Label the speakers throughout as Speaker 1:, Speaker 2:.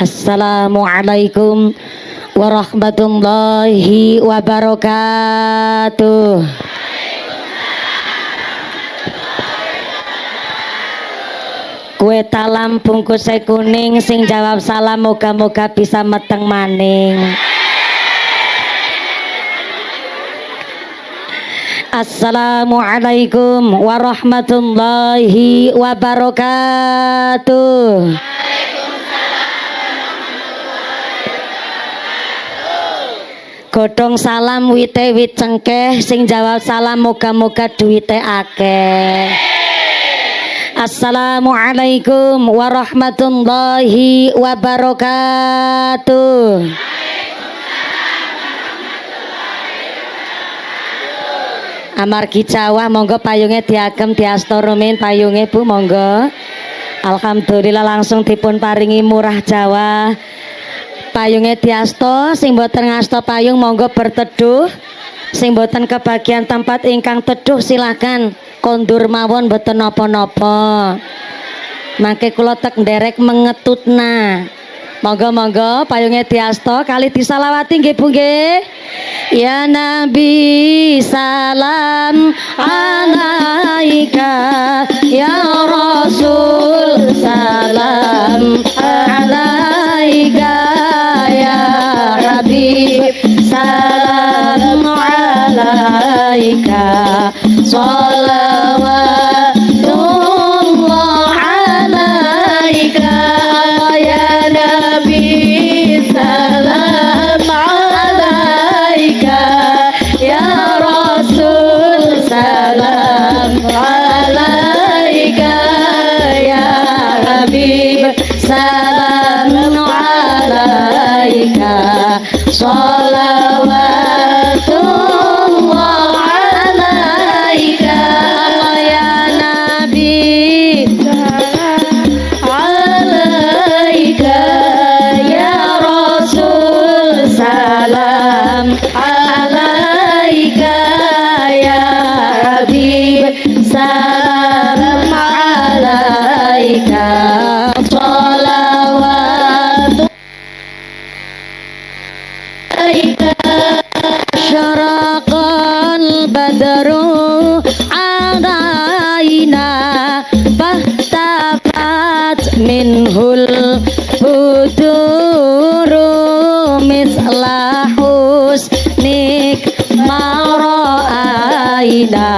Speaker 1: Assalamualaikum warahmatullahi wabarakatuh. Kue talam bungkus kuning sing jawab salam moga-moga bisa meteng maning. Assalamualaikum warahmatullahi wabarakatuh. Godhong salam wite wit cengkeh sing jawab salam moga-moga duwite akeh. Assalamualaikum warahmatullahi wabarakatuh. Amargi Jawa monggo payunge diagem diasta rumin payunge Bu monggo. Alhamdulillah langsung dipun paringi murah Jawa. Payunge diasta sing boten ngasta payung monggo berteduh. Sing boten kebagian tempat ingkang teduh silakan kondur mawon boten napa-napa. Mangke kula tek nderek mengetutna. Monggo-monggo payunge diasta kali disalawati nggih Bu nggih. Ya Nabi salam alaika, ya Rasul salam alaika, ya Habib salam alaika, sholawatullah alaika, ya Nabi salam alaika, ya Rasul salam alaika, ya Habib salam alaika, sholawatullah alaika, ya Nabi alaika, ya Rasul salam alaika, ya Habib salam alaika, sholawatullah syaraqal badru alaina fahtafat minhul buduru misla husnik mara'aina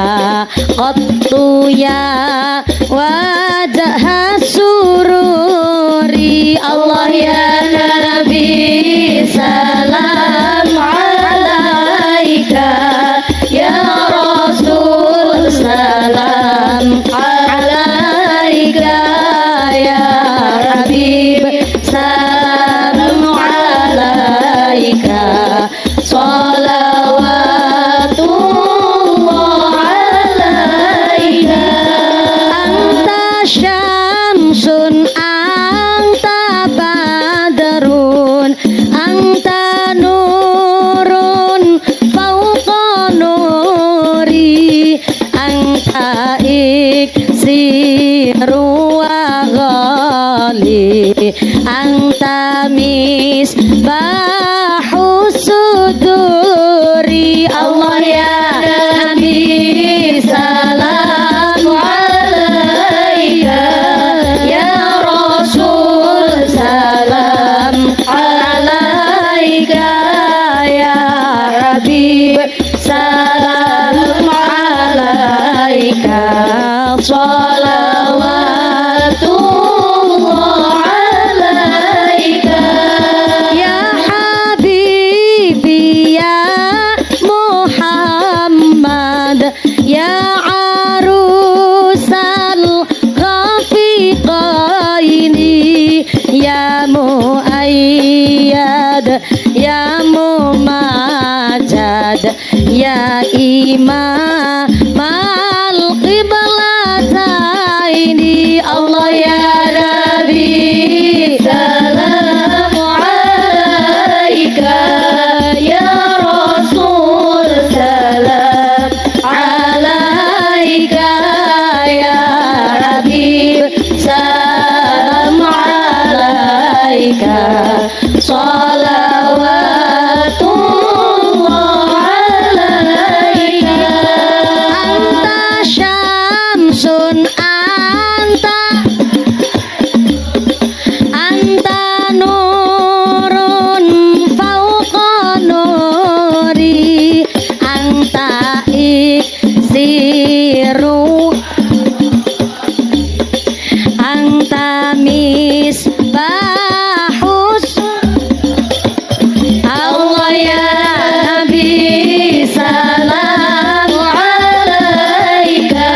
Speaker 1: qattu ya wajah sururi. Allah ya Nabi salam alaika, ya Rasul salam alaika, ya Habib salam alaika, sholawatullah alaika. Anta syamsun anta badrun anta nurun fauqa nuri anta iksiru wa ghali anta misbahu suduri. Allah ya Nabi salam alaika, ya Rasul salam alaika, ya Habib salam alaika, sholawatullah alaika, ya Habibi ya Muhammad, ya arusal ghafiqaini, ya muayyad ya mumajad, ya imam al qiblataini. Allah ya Nabi salam alaika salawatullah alaika anta syamsun anta nurun fauqa nuri anta iksiru anta misbahus Allah ya Nabi salam alaika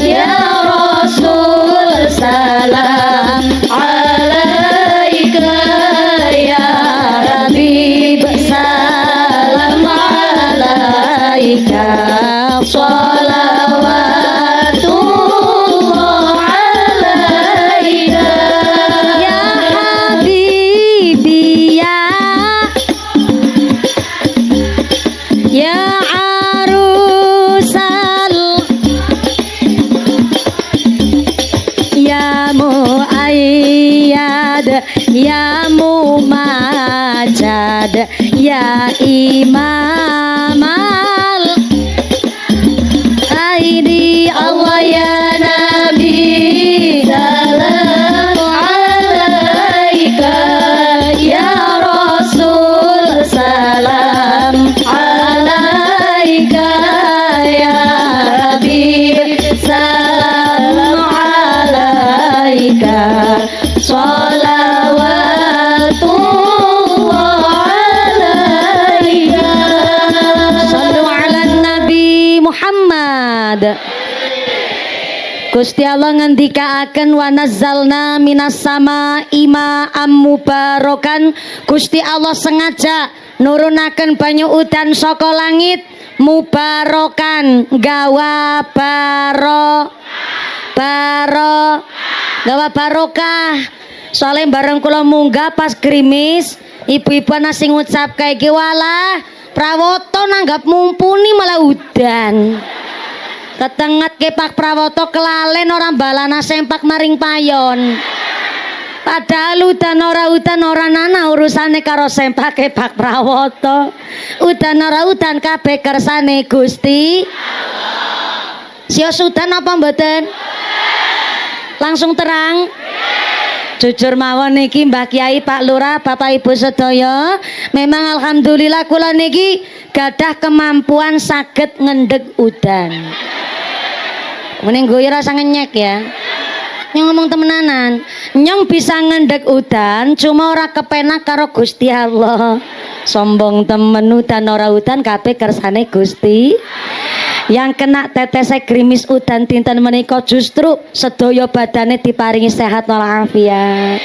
Speaker 1: ya Rasul salam alaika ya Habib salam alaika salawatullah alaika ya Habibi ya arusal ya muayyad ya mumajad ya imamal aidi Allah ya Nabi salam alaika ya Rasul salam alaika ya Habib salam alaika salawatullah alaika sallu ala Nabi Muhammad. Gusti Allah ngendikaaken wa nazzalna minas sama ima'am mubarakan. Gusti Allah sengaja nurunaken banyu udan saka langit mubarakan gawa gawa barokah. Soalnya bareng kula munggah pas gerimis ibu-ibu ana sing ngucap kae iki walah prawoto nanggap mumpuni malah udan. Ketenget ke Pak Prawoto kelalen orang balana sempak maring payon. Padahal udan ora nana urusane karo sempake Pak Prawoto. Udan ora udan kabeh kersane Gusti Allah. Sios udan apa mboten? Langsung terang. Jujur mawon niki Mbah Kiai, Pak Lurah, Bapak Ibu sedaya, memang alhamdulillah kula niki gadah kemampuan saged ngendeg udan. Mending gue rasa ngenyek ya. Yang ngomong temenanan, nyong bisa ngendek udan, cuma ora kepenak karo Gusti Allah. Sombong temen udan ora udan kabeh kersane Gusti. Yang kena tetesnya gerimis udan tinten menika justru sedaya badane diparingi sehat walafiat.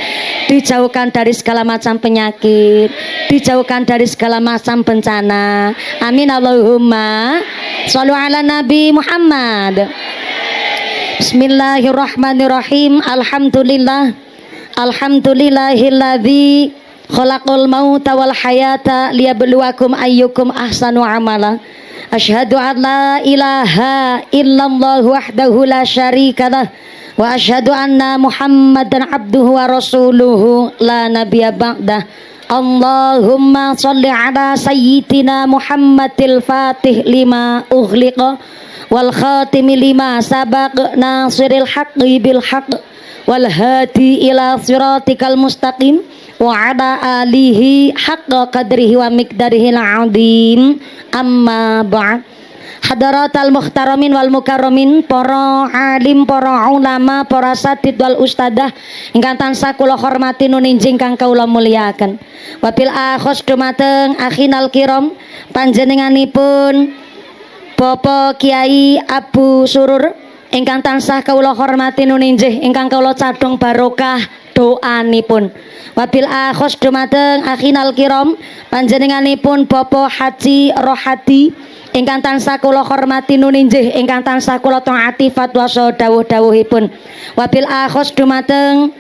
Speaker 1: Dijauhkan dari segala macam penyakit, dijauhkan dari segala macam bencana. Amin Allahumma. Shallu ala Nabi Muhammad. Bismillahirrahmanirrahim. Alhamdulillahilladzi khalaqal mauta wal hayata liyabluwakum ayyukum ahsanu amala. Asyhadu an la ilaha illallah wahdahu la syarikalah wa asyhadu anna Muhammadan abduhu wa rasuluhu la nabiyya ba'dah. Allahumma shalli ala sayyidina Muhammadil fatih lima ughliqa wal khatimi lima sabaq nasiril haqqi bil haqq wal hadi ila siratikal mustaqim wa ala alihi haqqa qadrihi wa miqdarihi al-azim. Amma ba'd. Hadaratal muhtaramin wal mukarramin, para alim, para ulama, para satid wal ustadah ingkang tansah kula hormati nuninjing kang kula mulyakaken. Wabil akhos dumateng akhinal kiram panjenenganipun Bapak Kiai Abu Surur ingkang tansah kula hormati nuninjih ingkang kula cadhong barokah doanipun. Wabil akhos dumateng akhinal kiram panjenenganipun Bapak Haji Rohadi ingkang tansah kula hormati nuninjih ingkang tansah kula taati fatwa dawuh-dawuhipun. Wabil akhos dumateng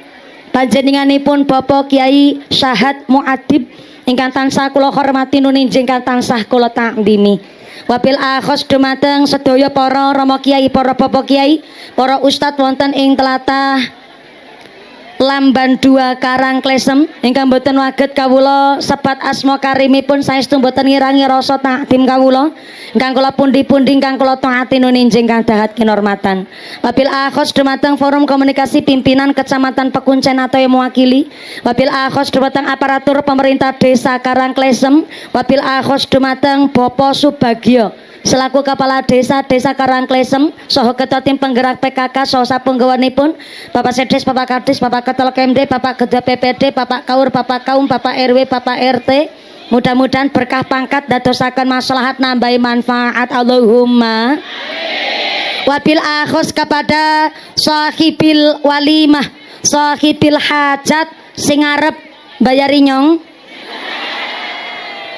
Speaker 1: panjenenganipun Bapak Kiai Syahad Muadib ingkang tansah kula hormati nuninjih ingkang tansah kula takdimi. Wabil akhos dumateng sedaya para rama kiai, para bapak kiai, para ustad wonten ing tlatah Lamban 2 Karangklesem ingkang boten waget kawula sebat asma karimipun saestu boten ngirangi rasa takdim kawula ingkang kula pundi-pundi ingkang kula taati nuninjing kang dahat kinurmatan. Wabil akhos dumateng forum komunikasi pimpinan Kecamatan Pekuncen atau yang mewakili. Wabil akhos dumateng aparatur pemerintah Desa Karangklesem. Wabil akhos dumateng Bapak Subagio selaku Kepala Desa Karangklesem saha Ketua Tim Penggerak PKK saha sapunggawanipun Bapak Sedes, Bapak Kadis, Bapak Ketua KMD, Bapak Ketua PPD, Bapak Kaur, Bapak Kaum, Bapak RW, Bapak RT. Mudah-mudahan berkah pangkat dadosaken maslahat nambahi manfaat Allahumma. Wabil akhos kepada sahibil walimah, sahibil hajat sing arep bayari nyong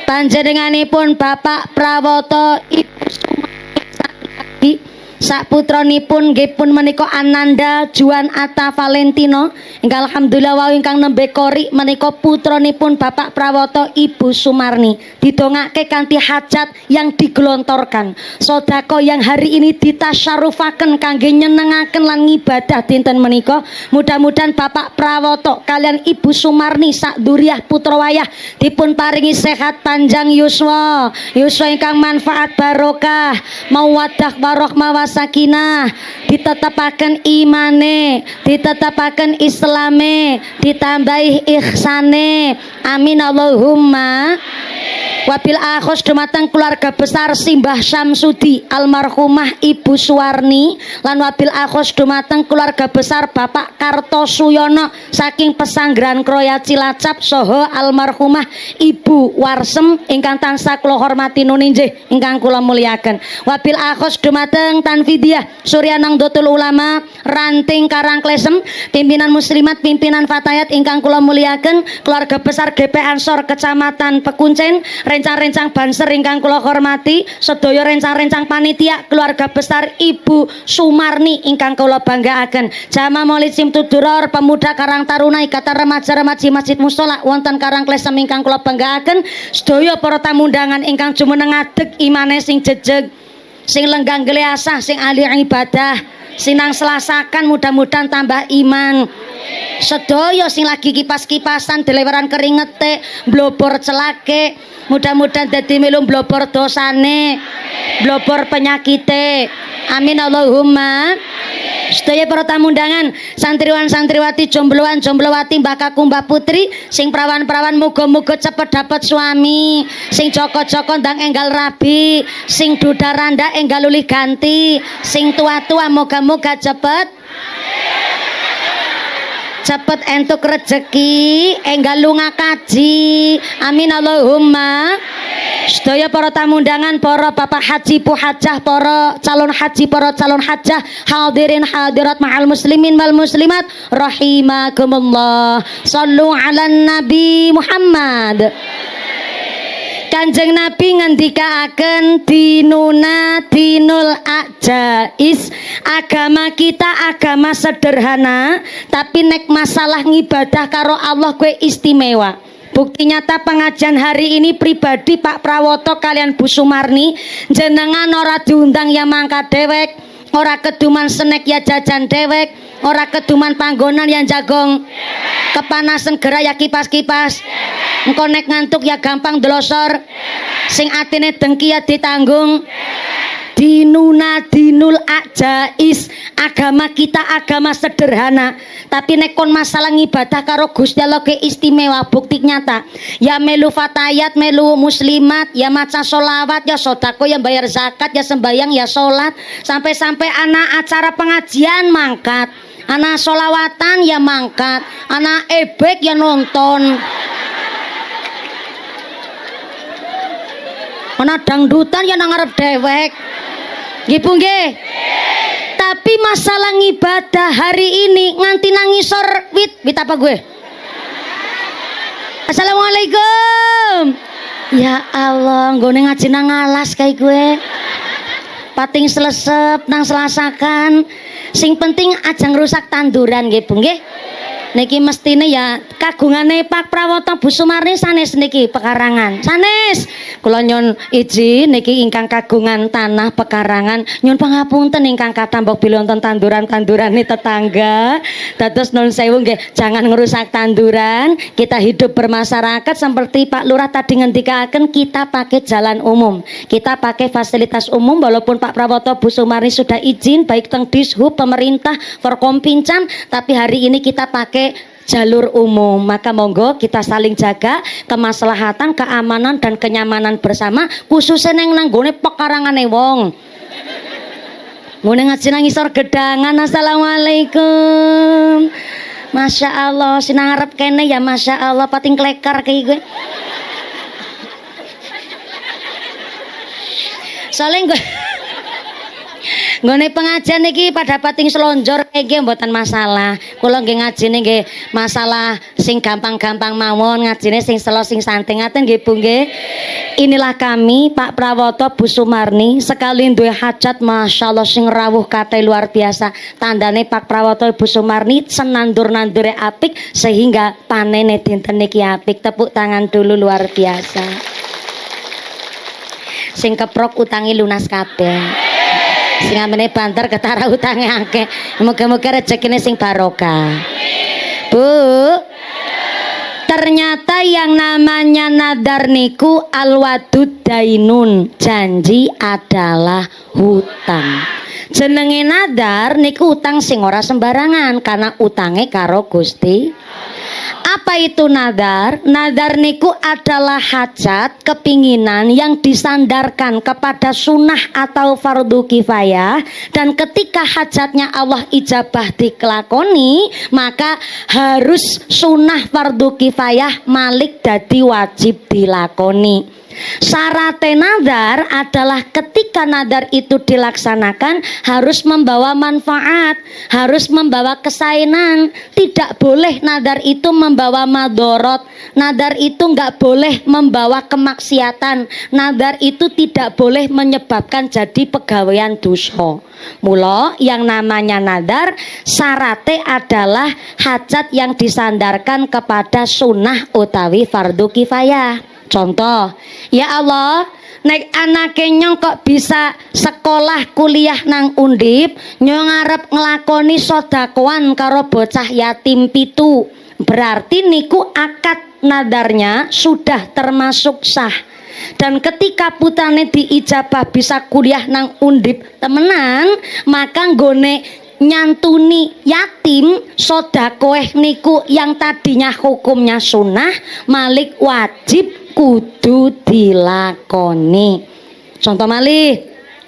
Speaker 1: panjenenganipun Bapak Prawoto Ibu Sumarni sakputranipun nggih pun menika Ananda Juan Atta Valentino ingkang alhamdulillah wau ingkang nembe kori menika putranipun Bapak Prawoto Ibu Sumarni didongake kanthi hajat yang digelontorkan sedekah yang hari ini ditasyarufaken kangge nyenengaken lan ngibadah dinten menika. Mudah-mudahan Bapak Prawoto kalian Ibu Sumarni sak duriah putra wayah dipun paringi sehat panjang yuswa ingkang manfaat barokah mawaddah warahmah sakinah ditetapaken imane ditetapaken islame ditambahi ihsane amin Allahumma. Wabil akhos dumateng keluarga besar Simbah Syamsudi almarhumah Ibu Suwarni lan wabil akhos dumateng keluarga besar Bapak Kartosuyono saking Pesanggrahan Kroya Cilacap saha almarhumah Ibu Warsem ingkang tansah kula hormati nuninjih ingkang kula mulyaken. Wabil akhos dumateng Tanfidiah Suryanang Dotul Ulama Ranting Karangklesem pimpinan muslimat pimpinan fatayat ingkang kula mulyaken keluarga besar GP Ansor Kecamatan Pekuncen rencang-rencang banser ingkang kula hormati sedaya rencang-rencang panitia keluarga besar Ibu Sumarni ingkang kula banggaaken jamaah Maulid Simtuduror pemuda Karang Taruna Ikatan Remaja-Remaji Masjid Mushola wonten Karangklesem ingkang kula banggaaken sedaya para tamu undangan ingkang jumeneng ngadeg imane sing jejeg sing lenggang geleasah sing ahli ibadah sinang selasakan mudah-mudahan tambah iman sedaya sing lagi kipas-kipasan deleweran keringete blobor celake mudah-mudahan dadi milu blobor dosane blobor penyakite amin Allahumma. Sedaya para tamu undangan santriwan santriwati jombloan jomblowati mbah kakung mbah putri sing prawan-prawan muga-muga cepet dapat suami sing joko-joko ndang enggal rabi sing duda randa enggal lulih ganti sing tua-tua moga-moga cepet entuk rezeki enggal lunga kaji amin Allahumma. Sedaya para tamu undangan para bapak haji pu hajah para calon haji para calon hajah hadirin hadirat ma'al muslimin wal muslimat rahimakumullah sallu ala nabi Muhammad. Kanjeng Nabi ngendikaaken dinuna dinul ajais agama kita agama sederhana tapi nek masalah ngibadah karo Allah kue istimewa. Bukti nyata pengajian hari ini pribadi Pak Prawoto kalian Bu Sumarni jenengan ora diundang ya mangkat dewek ora keduman senek ya jajan dewek ora keduman panggonan yang jagong kepanasan gerak ya kipas-kipas engko nek ngantuk ya gampang delosor sing atine dengki ya ditanggung. Dinuna dinul ajais agama kita agama sederhana tapi nekon masalah ngibadah karo Gusti Allah ke istimewa. Bukti nyata ya melu fatayat melu muslimat ya maca sholawat ya sodako ya bayar zakat ya sembayang ya sholat sampai-sampai anak acara pengajian mangkat anak sholawatan ya mangkat anak ebek ya nonton anak dangdutan ya nangarep dewek gitu nggih. Tapi masalah ngibadah hari ini nganti nangisor wit apa gue? Assalamualaikum. Ya Allah, nggone ngaji nang alas kayak gue. Pating selesep nang selasakan. Sing penting aja ngerusak tanduran nggih Bu nggih. Niki mestine ya kagungane Pak Prawata Bu Sumarni sanes niki pekarangan. Sanes. Kula nyun izin niki ingkang kagungan tanah pekarangan nyun pangapunten ingkang kathah mbok bilih wonten tanduran-tandurane tetangga. Dados nun sewu nggih jangan ngerusak tanduran. Kita hidup bermasyarakat seperti Pak Lurah tadi ngendikaken kita pakai jalan umum. Kita pakai fasilitas umum walaupun Pak Prawata Bu Sumarni sudah izin baik teng Dishub pemerintah Forkompincan tapi hari ini kita pakai jalur umum, maka monggo kita saling jaga kemaslahatan, keamanan dan kenyamanan bersama khususnya neng nanggone pekarangane wong. Ngene ngaji nang isor gedangan. Assalamualaikum. Masya Allah, sinang ngarep kene ya Masya Allah pating klekar kayak gue. Soalnya gue nggone pengajian iki pada pating selonjor iki mboten masalah. Kula nggih ngajine nggih masalah sing gampang-gampang mawon, ngajine sing selo sing santai ngaten nggih Bu nggih. Inilah kami Pak Prawata Bu Sumarni sekali duwe hajat masyaallah sing rawuh kate luar biasa. Tandane Pak Prawata Bu Sumarni senandur-nandure apik sehingga panene dinten niki apik. Tepuk tangan dulu luar biasa. Sing keprok utangi lunas kabeh. Sing amene banter ketara utange akeh. Muga-muga rezekine sing barokah. Bu, ternyata yang namanya nadar niku alwadud dainun, janji adalah hutang. Jenenge nadar niku utang sing ora sembarangan karena utange karo Gusti. Apa itu nadar? Nadar niku adalah hajat, kepinginan yang disandarkan kepada sunnah atau fardu kifayah, dan ketika hajatnya Allah ijabah dikelakoni maka harus sunnah fardu kifayah malik dadi wajib dilakoni. Syarat nadar adalah ketika nadar itu dilaksanakan harus membawa manfaat, harus membawa kesaenan. Tidak boleh nadar itu membawa madorot. Nadar itu nggak boleh membawa kemaksiatan. Nadar itu tidak boleh menyebabkan jadi pegawaian dosa. Mula yang namanya nadar syaratnya adalah hajat yang disandarkan kepada sunnah utawi fardu kifayah. Contoh, ya Allah, nek anake nyong kok bisa sekolah kuliah nang Undip, nyong arep nglakoni sedekahan karo bocah yatim pitu. Berarti niku akad nadarnya sudah termasuk sah. Dan ketika putane diijabah bisa kuliah nang Undip temenan, maka nggone nyantuni yatim sedekah niku yang tadinya hukumnya sunnah malik wajib kudu dilakoni. Contoh malih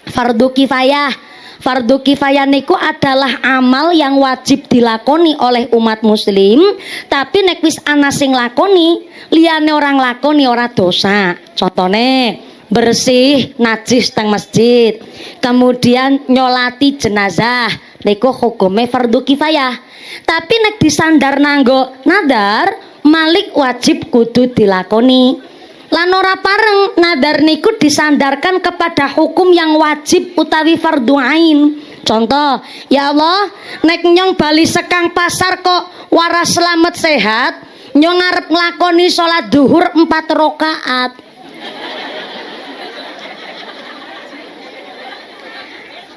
Speaker 1: fardu kifayah. Fardu kifayah niku adalah amal yang wajib dilakoni oleh umat muslim, tapi nek wis ana sing lakoni liyane orang lakoni ora dosa. Contone bersih najis teng masjid, kemudian nyolati jenazah niku hukume fardu kifayah. Tapi nek disandar nanggo nadar malik wajib kudu dilakoni. Lan ora pareng nadar niku disandarkan kepada hukum yang wajib utawi fardhu ain. Contoh, ya Allah, nek nyong bali sekang pasar kok waras selamat sehat, nyong arep nglakoni salat zuhur 4 rakaat.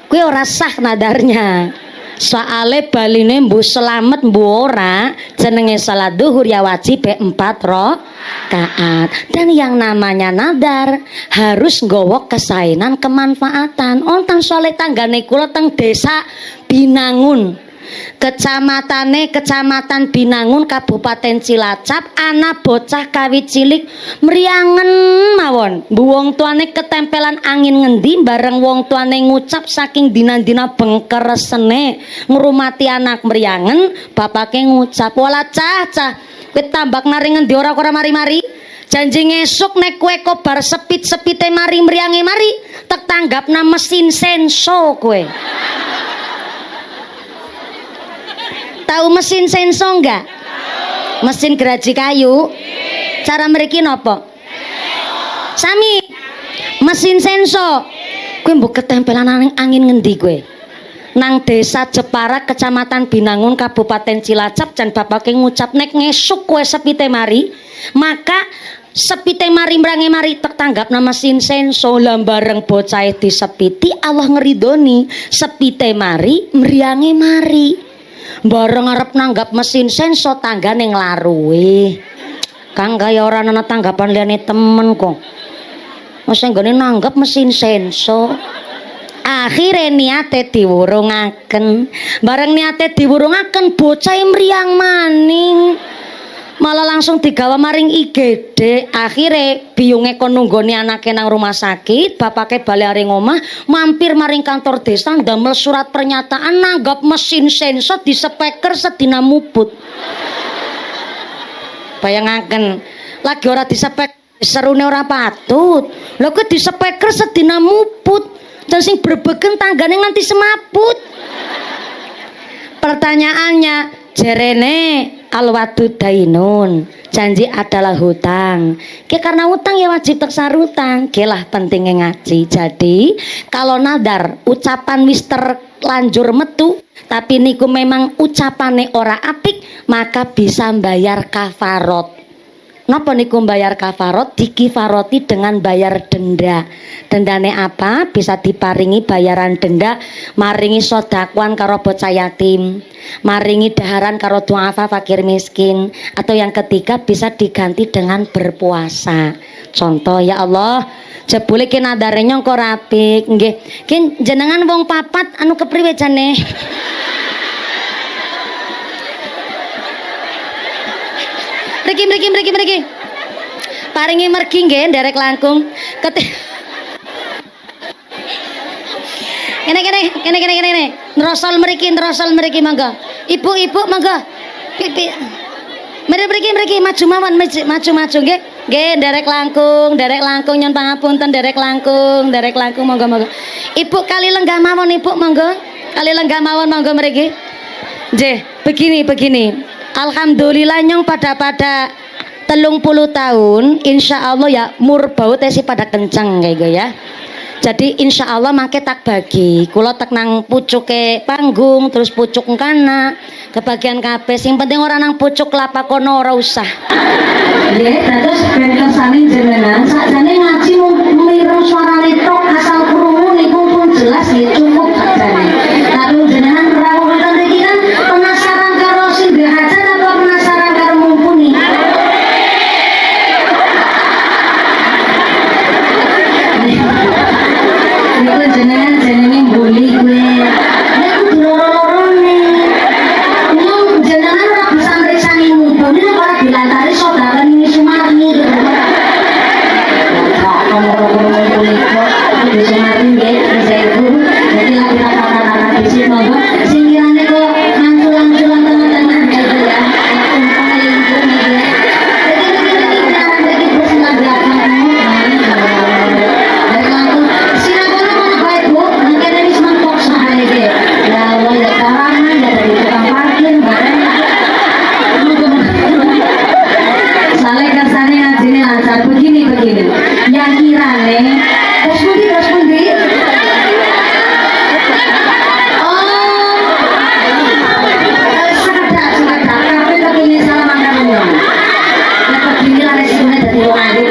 Speaker 1: Kuwi ora sah nadarnya. Soale baline mbuh selamat mbuh ora, jenenge salat zuhur ya wajib 4 rakaat. Dan yang namanya nadar harus nggawa kesaenan kemanfaatan. Onten soalé tanggane kula teng desa Binangun, Kecamatan Binangun, Kabupaten Cilacap, ana bocah kawit cilik mriangen mawon. Wong tuane ketempelan angin ngendi bareng wong tuane ngucap saking dina-dina bengkeresene ngrumati anak mriangen, bapake ngucap, "Wala cah, kowe tambak nari ngendi ora mari-mari. Janji ngesuk nek kowe kobar sepit-sepite mari mriange mari, tek tanggapna mesin senso kowe." Tahu mesin senso enggak? Mesin geraji kayu. Cara mriki napa? Sami. Mesin senso. Kowe mbok ketempelan angin ngendi kowe? nang desa Jepara Kecamatan Binangun Kabupaten Cilacap jan bapake ngucap nek ngesuk kowe sepite mari maka sepite mari mrange mari tek tanggap nama sin senso lan bareng bocah disepiti Allah ngeridoni sepite mari mriyange mari bareng arep nanggap mesin senso tanggane nglaruwe Kang kaya ora ana tanggapan liyane temen kok mesti nggone nanggap mesin senso akhirnya niate diwurungaken bareng niate diwurungaken bocah mriyang maning malah langsung digawa maring IGD akhirnya biyunge kon nunggoni anake nang rumah sakit bapake bali aring omah mampir maring kantor desa ndamel surat pernyataan nanggap mesin sensor di speaker sedina muput bayangaken lagi ora di speaker serune ora patut lho kok di speaker sedina muput dan sing berbegen tanggane nganti semaput. Pertanyaannya, jerene alwadu dainun, janji adalah hutang. Ki karena hutang ya wajib tersarutang. Kelah pentingnya ngaji. Jadi, kalau nadar ucapan wis terlanjur metu, tapi niku memang ucapane ora apik, maka bisa bayar kafarot. Napa niku bayar kafarot dikifaroti dengan bayar denda. Dendane apa? Bisa diparingi bayaran denda, maringi sodakuan karo bocah yatim, maringi daharan karo duafa fakir miskin, atau yang ketiga bisa diganti dengan berpuasa. Contoh ya Allah, jebule ki nadare nyongko rapik nggih. Ki jenengan wong papat anu kepriwe jane? Mriki. Paringi mergi nggih nderek langkung. Kene. Nrosol mriki mangga. Ibu mangga. Pipi. Mriki maju mawon maju nggih. Nggih nderek langkung nyun pangapunten nderek langkung monggo. Ibu kali lenggah mawon Ibu monggo. Kali lenggah mawon monggo mriki. Nggih, begini. Alhamdulillah nyong pada 30 tahun insya Allah ya murbau tesi pada kenceng kayak gitu ya. Jadi insya Allah make tak bagi kula tek nang pucuke panggung terus pucuk kana kebagian kabeh sing penting ora nang pucuk lapak kono ora usah. Nggih, terus ben kersane jenengan sakjane ngaji mireng suarane tok asal krungu niku pun jelas nggih cukup sakjane. Tapi jenengan rawuh wonten iki kan penasaran karo sing diajar apa penasaran karo mumpuni? Niku jenengan mbuli kuwi. Nek kudu loro-lorone. Nyong jenengan ora bisa mriksani mumpuni nek ora dilantari saudara ini sumarni. Kok ngomong-ngomong kuwi kok sumarni nggih saya ibu. Jadi lagi kata-kata di sini monggo sing kirane kok mangsul-mangsulan teman-teman gitu ya. Begini yang kirane terus pundi sekedar tapi begini salah makanannya ya begini lah resikonya dari wong ayu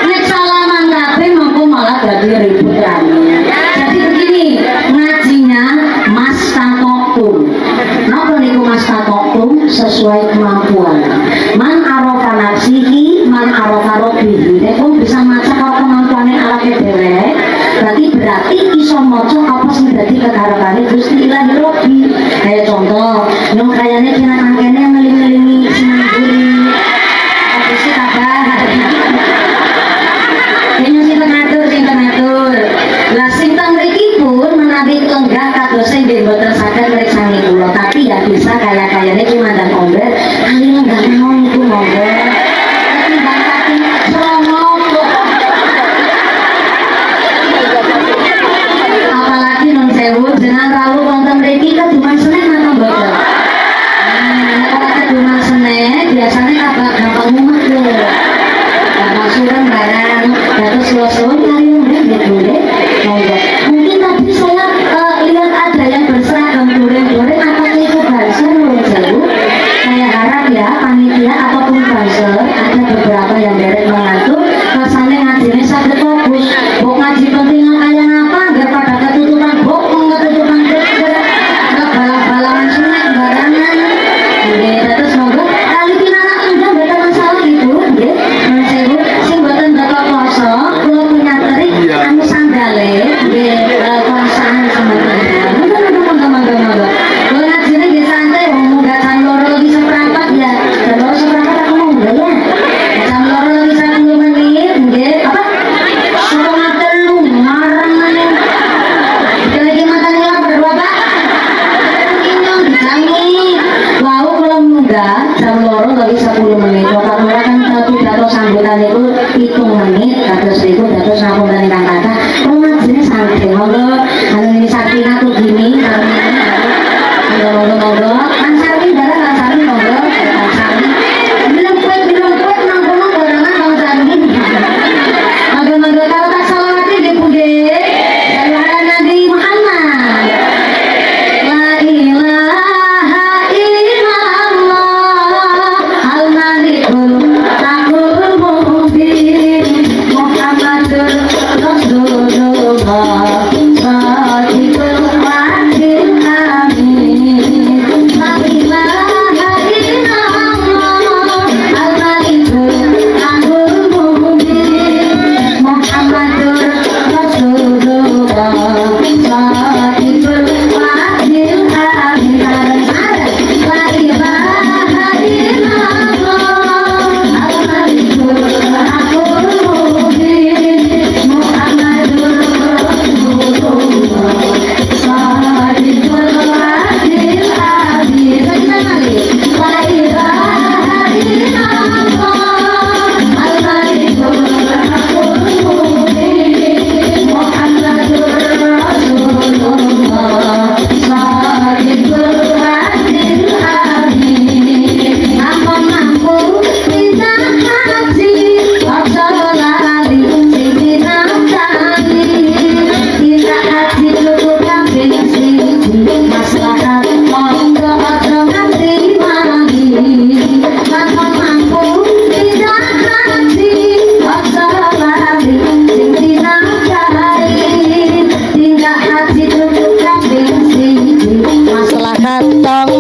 Speaker 1: nek salaman kabeh mongko malah dadi ribut rame. Jadi begini ngajinya mas takokum. Napa niku mas takokum sesuai kemampuan. Man arofa nafsihi, man arofa robbihi. Nek bisa maca kalau kemampuane awake dhewe, berarti iso maca apa sing dadi kekarepane Gusti Ilahi Robbi. Kayak contoh, nyong kayane kena angkene ngeling-ngelingi sinamburi. Apa sih kabar? Kayaknya sing tenatur. Lah sing teng mriki pun menawi lenggah kados sing mboten saged mriksani kula, tapi ya bisa kaya-kayane ki mandang omber, ali lenggah mawon iku monggo. Tapi bakati sono apalagi non sewu jenengan rawuh wonten mriki kaduman Senin napa mboten? Kalau kaduman Senin biasane gampang mumet lho. Gampang surem barang, terus suwe-suwe kali ngene gitu.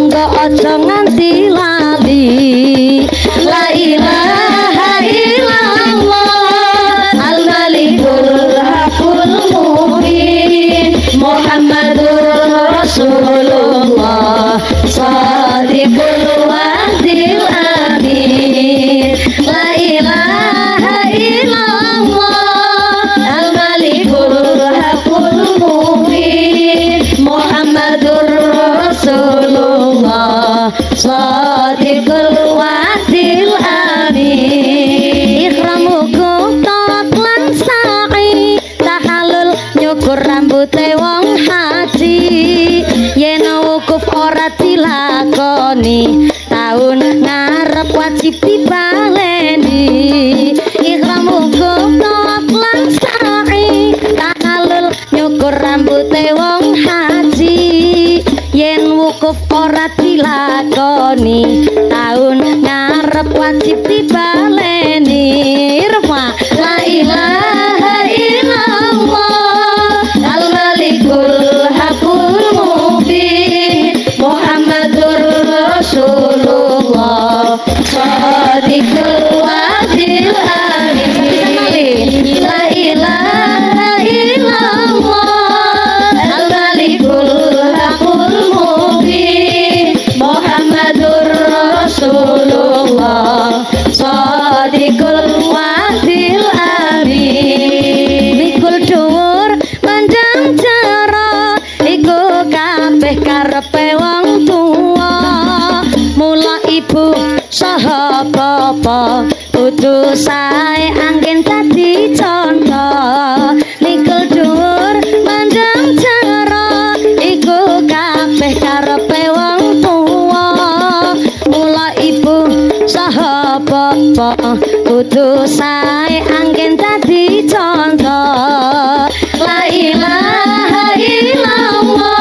Speaker 1: monggo aja nganti lali la ilaha illallah al-malikul hakul mubin Muhammadur Rasulullah shadiqul wa'dil amin la ilaha illallah al-malikul hakul mubin Muhammadur Rasulullah shadiqul wa'dil amin ikhramukum tok lan sa'i tahalul nyukur rambute wong haji yen wukuf ora dilakoni taun ngarep wajib dibaleni ihram hukum tok lan sa'i tahalul nyukur rambute wong haji yen wukuf ora dilakoni taun ngarep wajib dibaleni irfa la ilaha illallah al-malikul hakul mubin Muhammadur Rasulullah shadiqul wa'dil amin la ilaha illallah al-malikul hakul mubin Muhammadur Rasulullah shadiqul wa'dil amin mikul dhuwur panjang jara iku kabeh karepe wong tuwa mula ibu saha bapa kudu sae anggen dadi contoh mikul dhuwur panjang jara iku kabeh karepe wong tuwa mula ibu saha bapa kudu sae anggen dadi contoh la ilaha illallah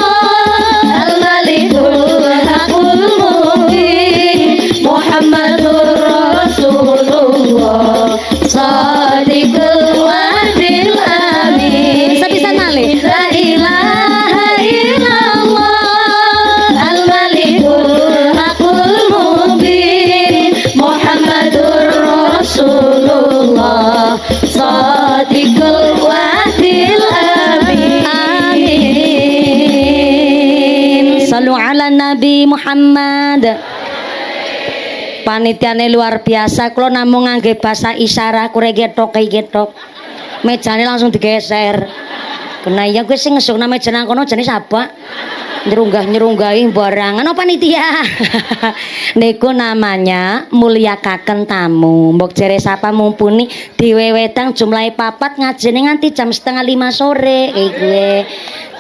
Speaker 1: al-malikul hakul mubin Muhammadur Rasulullah shadiqul wa'dil amin sepisan malih la ilaha illallah al-malikul hakul mubin Muhammadur Rasulullah shadiqul wa'dil amin amin sallu ala nabi Muhammad panitiane luar biasa kula namung ngangge basa isyarat kure getok mejane langsung digeser kena iya gue sing ngesuk nama jenang kono jenis apa nyerunggah-nyerunggahi barangan apa panitia niku namanya mulyakaken tamu mbok jere sapa mumpuni diwewetang jumlahe 4 ngajene nganti jam 4:30 sore kayak gue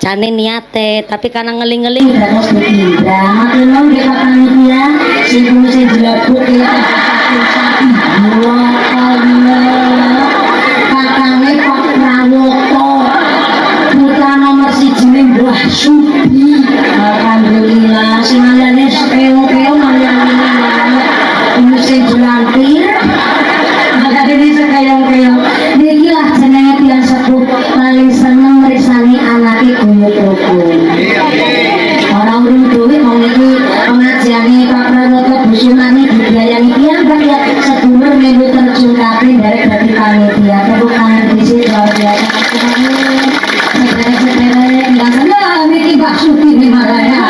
Speaker 1: jane niate tapi karena ngeling-ngeling terus dipindah makin mau di panitia sing dilebut ya kakangnya Pak Prawoto putra nomor 1 Mbah Subi alhamdulillah semuanya sepeo-peo ini sing jelampir maka ini sekayang-kayang ini lah jenenge tiang sepuh paling seneng merisani anaknya guyut-guyut orang urung duwe mau niki pengajiane Pak Prawoto Busumani dibiayani tiang ya sedulur minggu terjun kaki dari panitia tepuk tangan di sini luar biasa sepele-sepele enggak senang niki Pak Subi di Malaya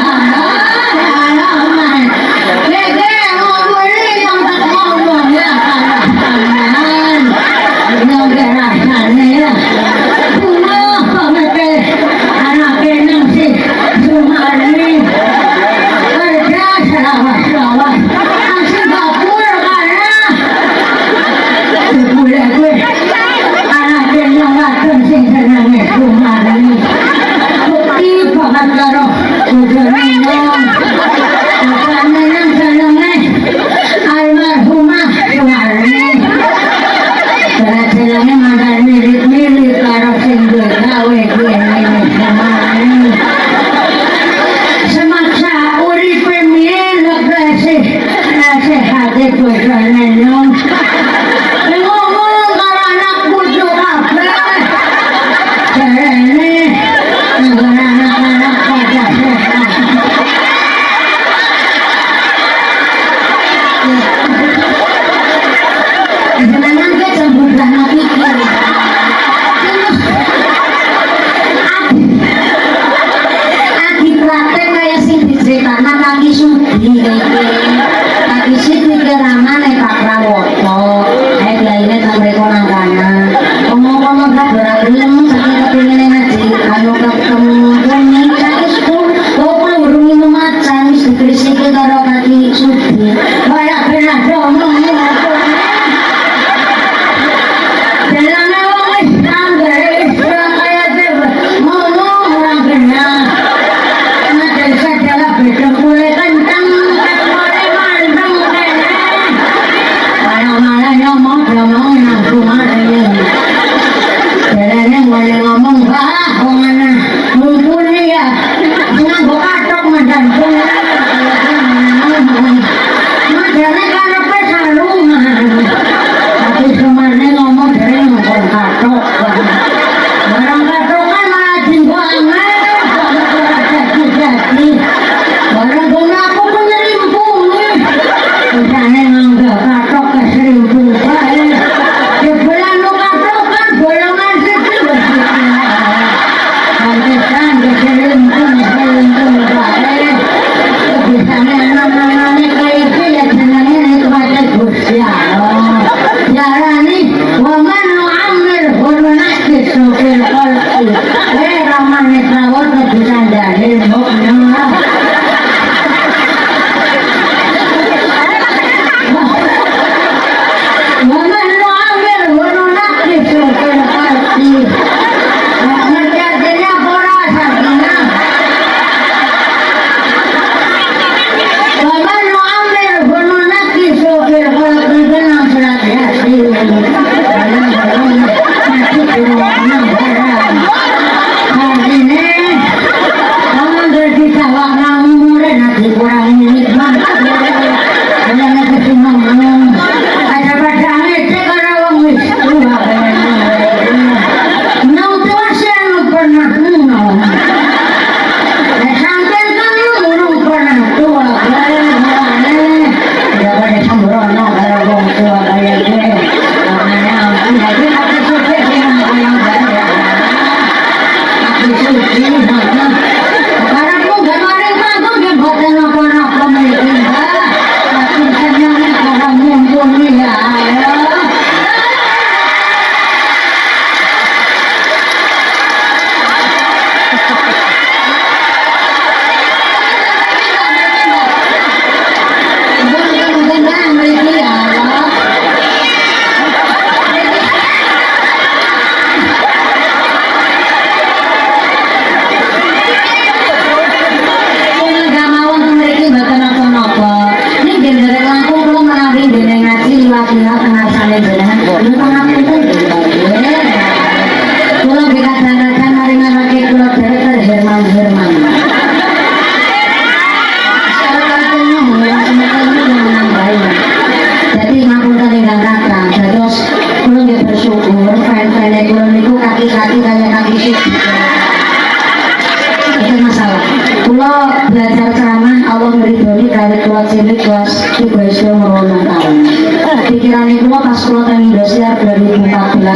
Speaker 1: Semaksa uripe miye lebih Tapi sih pikiran Pak Prawoto, ini tak mereka nangkana. Ngomong-ngomong tak beragam, sakit kepingin ngaji, anu ketemu kuning, sakit sepuluh, kok urung minum macan, sikit-sikit karo kaki suci, banyak benar domong.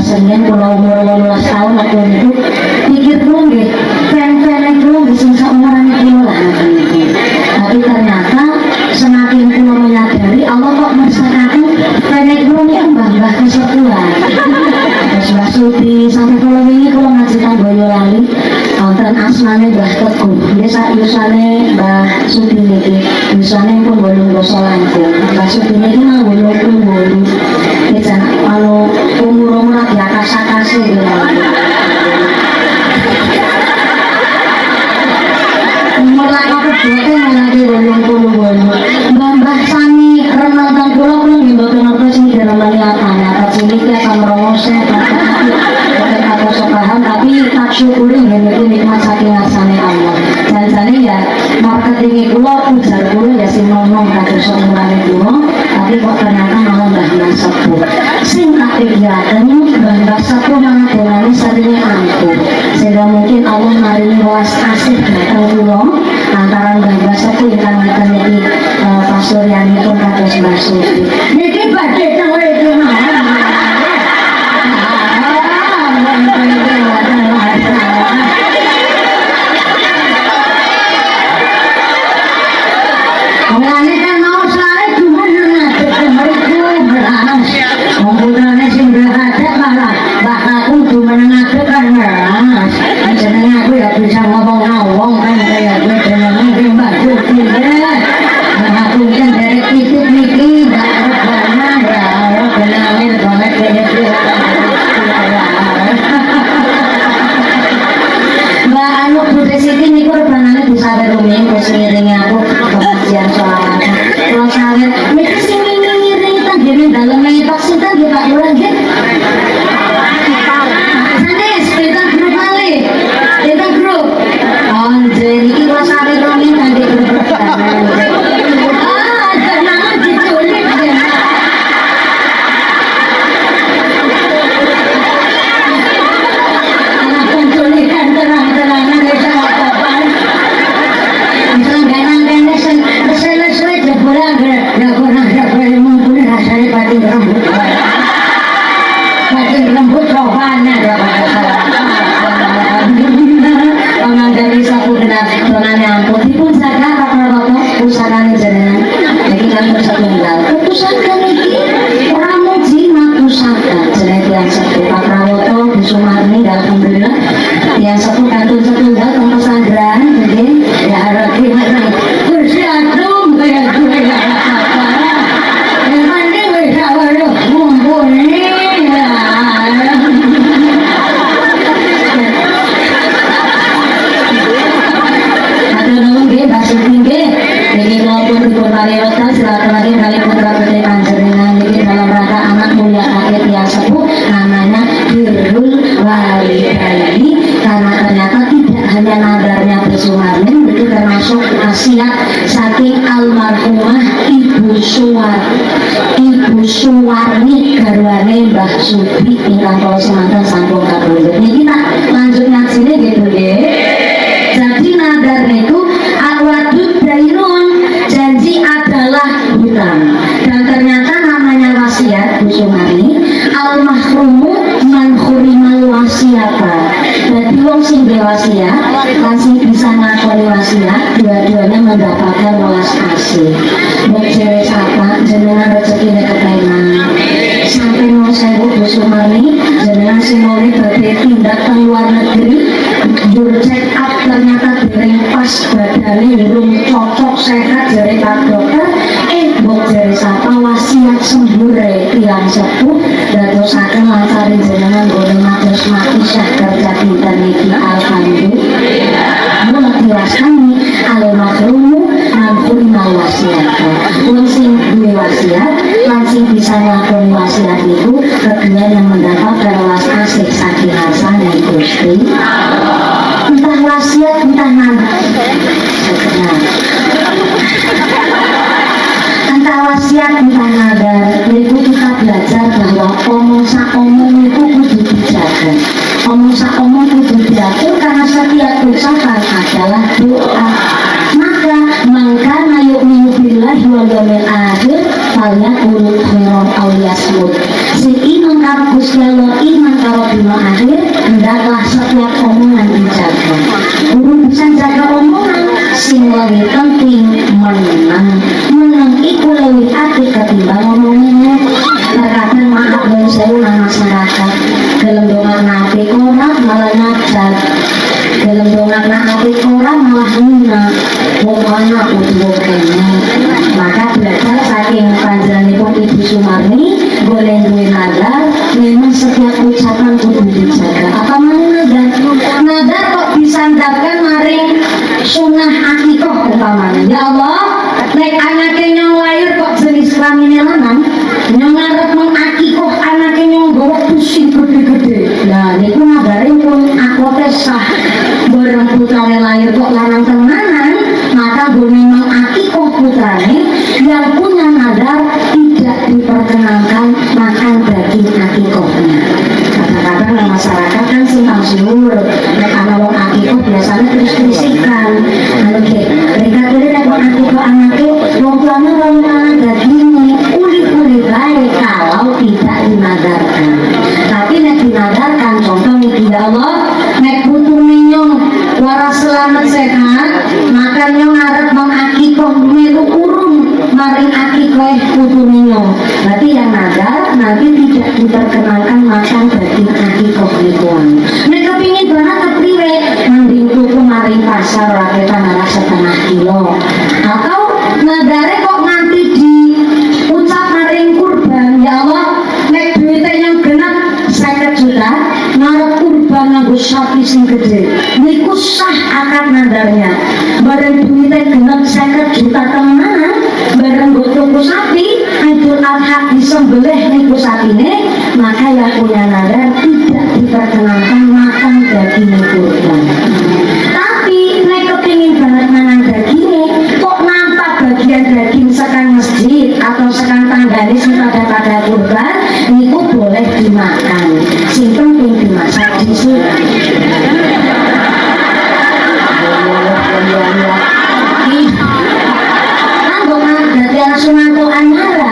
Speaker 1: Senin kalau umur 18 tahun waktu itu pikir dulu deh fan-fan dulu bisa seumuran itu lah tapi ternyata semakin kulo menyadari Allah kok meresahkan fan dulu yang bangga kesepuan terus Mbak Suti sampai kulo ini kulo ngajikan Boyolali nonton asmane Mbah Teguh biasa yusane Mbak Suti ini yusane pun bolong gosolanku Mbak Suti ini mah bolong kalau umur di atas gitu umur laka kedua itu malah di bolong Mbah Sani renalkan pulau pun dibawa apa sih dalam melihatnya atas ini kita akan merosot bukan aku sepaham tapi tak syukurin itu nikmat saking rasanya Allah dan ya marketing pulau ujar pulau ya si ngomong kata seumuran pulau tapi kok ternyata malah Mbah Sepuh sing tak pikiran Mbah Sepuh mana dengan satunya aku sehingga mungkin Allah marini luas asih datang pulau antara Mbah Sepuh yang akan jadi pasuryani pun kata Mbah Suti ini badai tengok itu Mulane kembali wekdal silaturahim kali putra putri panjenengan ini dalam rangka anak mulia kakek yang sepuh namanya birrul walidaini, karena ternyata tidak hanya nadarnya Bu Sumarni, itu termasuk wasiat saking almarhumah Ibu Suwarni garwane Mbah Sudi ingkang kula semanten sampun kapundhut. Niki kita lanjut ngaji gitu nggih. Jadi nadar itu awadud dainun, janji adalah hutang. Dan ternyata namanya wasiat Bu Sumarni, al mahrumu man khurimal wasiata. Jadi wong sing wasiat lan sing bisa ngakoni wasiat dua-duanya mendapatkan welas asih. Mbok cewek sapa jenengan rezekine kepenak. Sampai mau saya Bu Sumarni jenengan simone badhe tindak ke luar negeri, jur check up ternyata dereng pas badane belum cocok sehat jare Pak Dokter. Mbok jare sapa wasiat sembure tiyang sepuh dadosaken lancarin jenengan boten matur mati syah kerja dinten niki alhamdulillah. Mula diwastani al mahrumu man khurimal wasiata. Wong sing duwe wasiat lan sing bisa nglakoni wasiat itu kedua yang mendapat welas asih saking rasane Gusti Allah. Entah wasiat entah entah wasiat entah nadar, itu kita belajar bahwa omong saomong itu kudu dijaga. Omong saomong kudu diatur karena setiap ucapan adalah doa. Maka mangkana yu'minu billahi wal yawmil akhir falyaqul khairan aw liyasmut. Sing iman karo Gusti Allah, iman karo dina akhir, hendaklah setiap omongan dijaga. Guru bisa jaga omongan, sing lebih penting menang iku lebih apik ketimbang ngomongnya. Terkadang maaf dan sewu masyarakat dalam dongan nabi orang malah ngajar, dalam dongan nabi orang malah hina ngomongnya utuh kene. Maka belajar saking panjenenganipun Ibu Sumarni boleh duwe nadar, memang setiap ucapan kudu dijaga. Apa mana nadar kok disandarkan maring sunnah akikoh umpamanya. Ya Allah, nek anake nyong lahir kok jenis kelaminnya lanang, nyong ngarep mengakikoh anake nyong bawa pusing gede-gede. Nah, niku nadare pun akote sah. Bareng putrane lahir kok lanang tenanan, maka gone mengakikoh putrane yang punya nadar tidak diperkenankan makan daging akikohnya. Kadang-kadang masyarakat kan simpang siur, nek ana wong akikoh biasanya terus-terusikan. Oke, mereka kira nek wong akikoh anake wong tuane wong mangan dagingnya uli-uli bae kalau tidak dinadarkan. Tapi nek dinadarkan, contoh nih ya Allah, nek putune nyong waras selamat sehat, maka nyong arep mengakikoh melu urung maring akikoh putune nyong. Berarti yang nadar nanti tidak diperkenalkan makan daging akikoh nikuan. Nek kepingin banget kepriwe mending tuku maring pasar raketan anak setengah kilo. Atau nadare kok nanti diucap maring kurban. Ya Allah, nek duitnya yang genap 50 juta ngarep kurban nganggo sapi sing gede, niku sah akad nadarnya. Bareng duitnya genap 50 juta temenan, bareng nggo tuku sapi Idul Adha disembelih niku sapine, maka yang punya nadar tidak diperkenankan makan daging kurban. Tapi nek kepingin banget mangan dagingnya, kok nampak bagian daging sekang masjid atau sekang tanggane sing pada kurban, niku boleh dimakan. Sing penting dimasak dhisik. Anggo dadi anak sunatu anyara.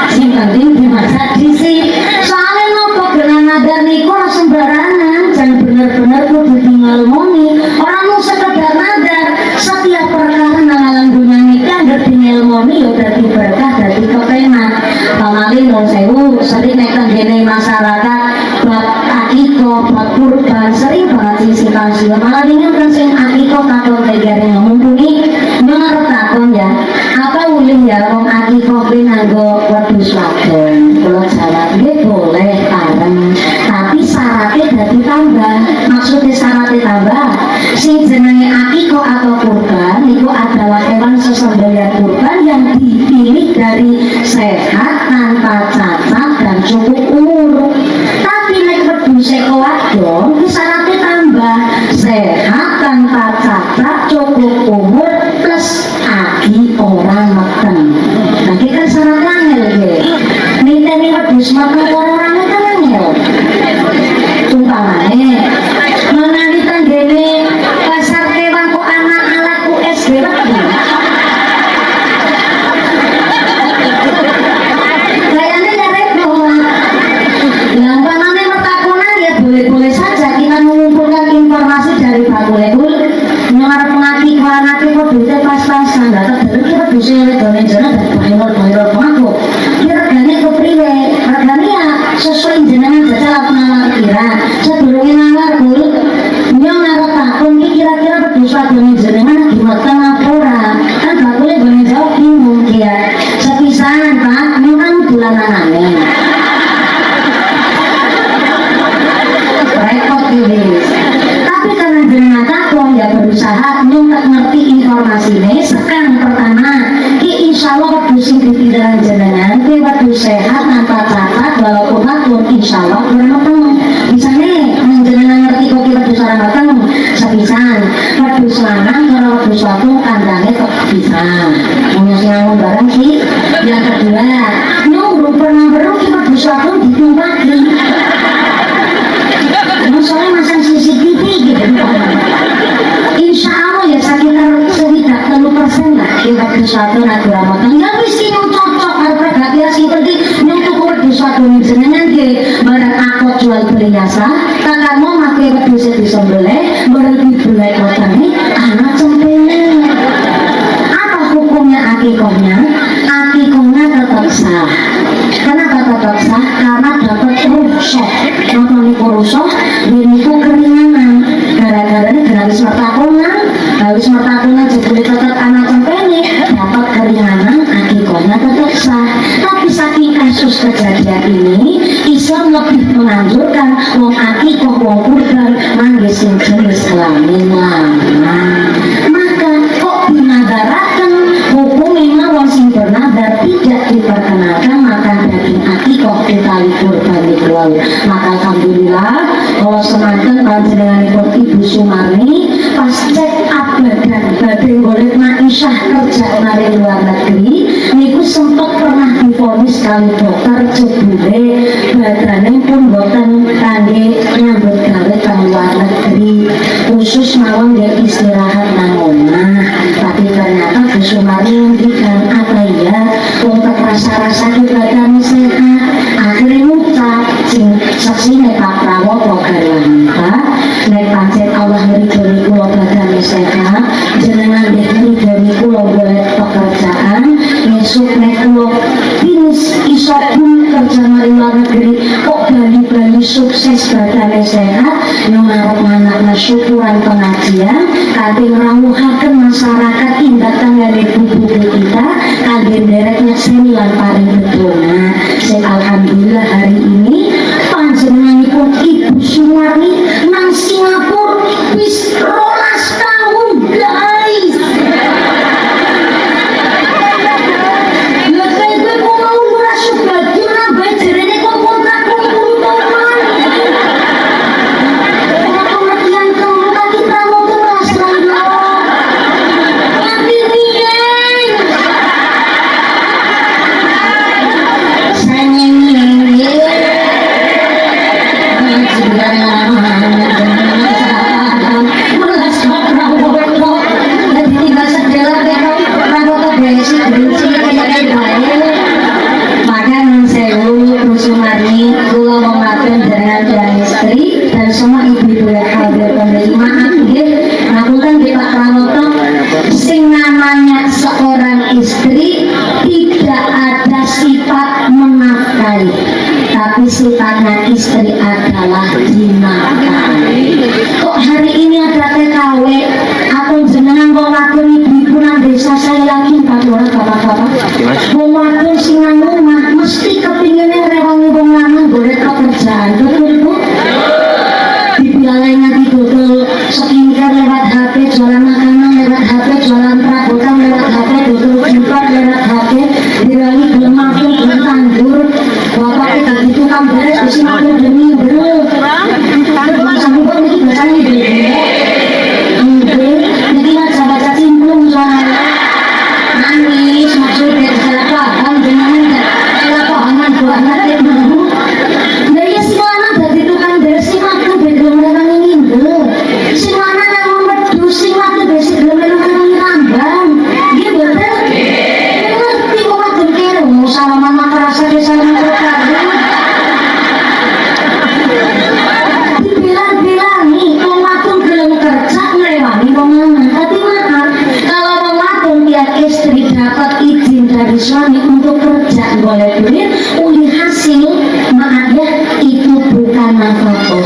Speaker 1: Sing penting dimasak dhisik. Soale nopo genan nadar niku ora sembarangan, jan bener-bener kudu dingelmoni. Ora mung sekedar nadar, setiap perkara nang alam dunya niki anggere dingelmoni ya dadi berkah, dadi kepenak. Pamali nuwun sewu, sering nek tenggene masyarakat bab akikoh, bab kurban sering banget sing simpang-siur. Malah ingat sing akikoh katon negare mumpuni nyong arep takon ya. Apa ulih ya wong akikoh kuwi nganggo wedhus wadon? Kula jawab nggih boleh bareng. Tapi syaratnya dadi tambah. Maksudnya syaratnya tambah, sing jenenge akikoh atau kurban niku adalah sembelihan kurban yang dipilih dari sehat, tanpa cacat dan cukup umur. Tapi nek wedhus eko wadon ki syaratnya tambah sehat, tanpa cacat, cukup umur plus agi orang meken. Nah kita kan syarat angel nggih. Niteni wedhus meken orang kan angel. Umpamane menawi tanggene pasar kewan kok anak alaku SD wedi. Kayaknya ya repot. Nah, umpamane pertakunan ya boleh-boleh saja kita mengumpulkan informasi dari Pak Kulekul ngarep ngaki anake kok duite pas-pasan. Lah terus kita bisa wedone jeneng bayar aku. Regane kepriwe? Regane ya sesuai jenengan jajal penawar kira. Sedurunge nawar Kul, nyong arep takon iki kira-kira wedhus wadone jenengan dimakan apa ora? Kan Pak Kule boleh jawab bingung ya. Sepisan Pak, nyong kan dolananane. Repot iki. Tapi karena jenengan takon ya berusaha nyong ngerti informasinya. Sekarang pertama, ki insyaallah wedhus sing dipindahan jenengan ki wedhus sehat tanpa cacat walaupun makmum insyaallah kurang ketemu. Misalnya jenengan ngerti kok ki wedhus ora ketemu, sepisan wedhus lanang karo wedhus wadon kandangnya kok bisa. Punya sinawon barang ki. Yang kedua, nyong pernah beru ki wedhus wadon ditumpaki. Soalnya masang CCTV gitu. Insya Allah ya sekitar 30% lah kita bersatu nanti ramatan. Ya mesti yang cocok harga gratis yang penting yang tuku bersatu jenengan ke barang aku jual beli jasa. Kakak mau pakai wedhus bisa boleh, berarti boleh kotane anak cempene. Apa hukumnya akikohnya? Akikohnya tetap sah. Kenapa tetap sah? Karena dapat rukhsah. Nonton rukhsah ini ku keringanan. Gara-gara ini habis mertakunan jadi tetap anak cempene dapat keringanan akikohnya tetap sah. Tapi saking kasus kejadian ini Islam lebih menganjurkan wong akikoh wong kurban mangge sing jenis kelamin lanang. Maka kok dinadaraken hukumnya wong sing bernadar tidak diperkenalkan makan daging akikoh utawi kurban niku. Maka alhamdulillah kalau semanten panjenenganipun Ibu Sumarni pas cek up badan badhe golek Aisyah kerja mari luar negeri niku sempat pernah divonis kali dokter jebule badane pun boten kangge nyambut gawe kang luar negeri khusus mawon dia istirahat nang omah. Tapi ternyata Bu Sumarni ngendikan apa ya untuk rasa-rasa badan sehat akhirnya ngucap sing saksine Pak Prawoto garwanita nek pancen Allah ngridhoni kula badane sehat jenengan nggih ngridhoni kula golek pekerjaan esuk nek kula finish iso kerja mari luar negeri kok bali-bali sukses badane sehat nyong arep manakna syukuran pengajian kanthi ngrawuhaken masyarakat tindak tanggane buku kita kangge nderek nyekseni lan paring bedona. Sing alhamdulillah hari ini panjenenganipun Ibu Sumarni nang Singapura wis 12 tahun guys. Lah kayak gue kok mau merasuk baju nambah jerene kok kontrak 20 tahun. Kalau pengertian kamu tadi kamu keras lagi. Tapi riyen. Maka mensewu Bu Sumarni kula mematen dengan istri dan semua ibu-ibu yang hadir penerima nggih ngapunten nggih Pak Prawoto sing namanya seorang istri tidak ada sifat menafkahi tapi sifatnya istri adalah dinafkahi. Kok hari ini ada TKW atau jenengan wong wadon ibu-ibu nang desa saya yakin Pak Lurah bapak-bapak wong wadon sing nang omah mesti kepingine rewangi wong lanang golek pekerjaan betul Bu? Dibilang nanti dodol skincare lewat HP, jualan makanan lewat HP, jualan perabotan lewat HP, setiap istri dapat izin dari suami untuk kerja boleh duit, uli hasil maaf ya, itu bukan nafkah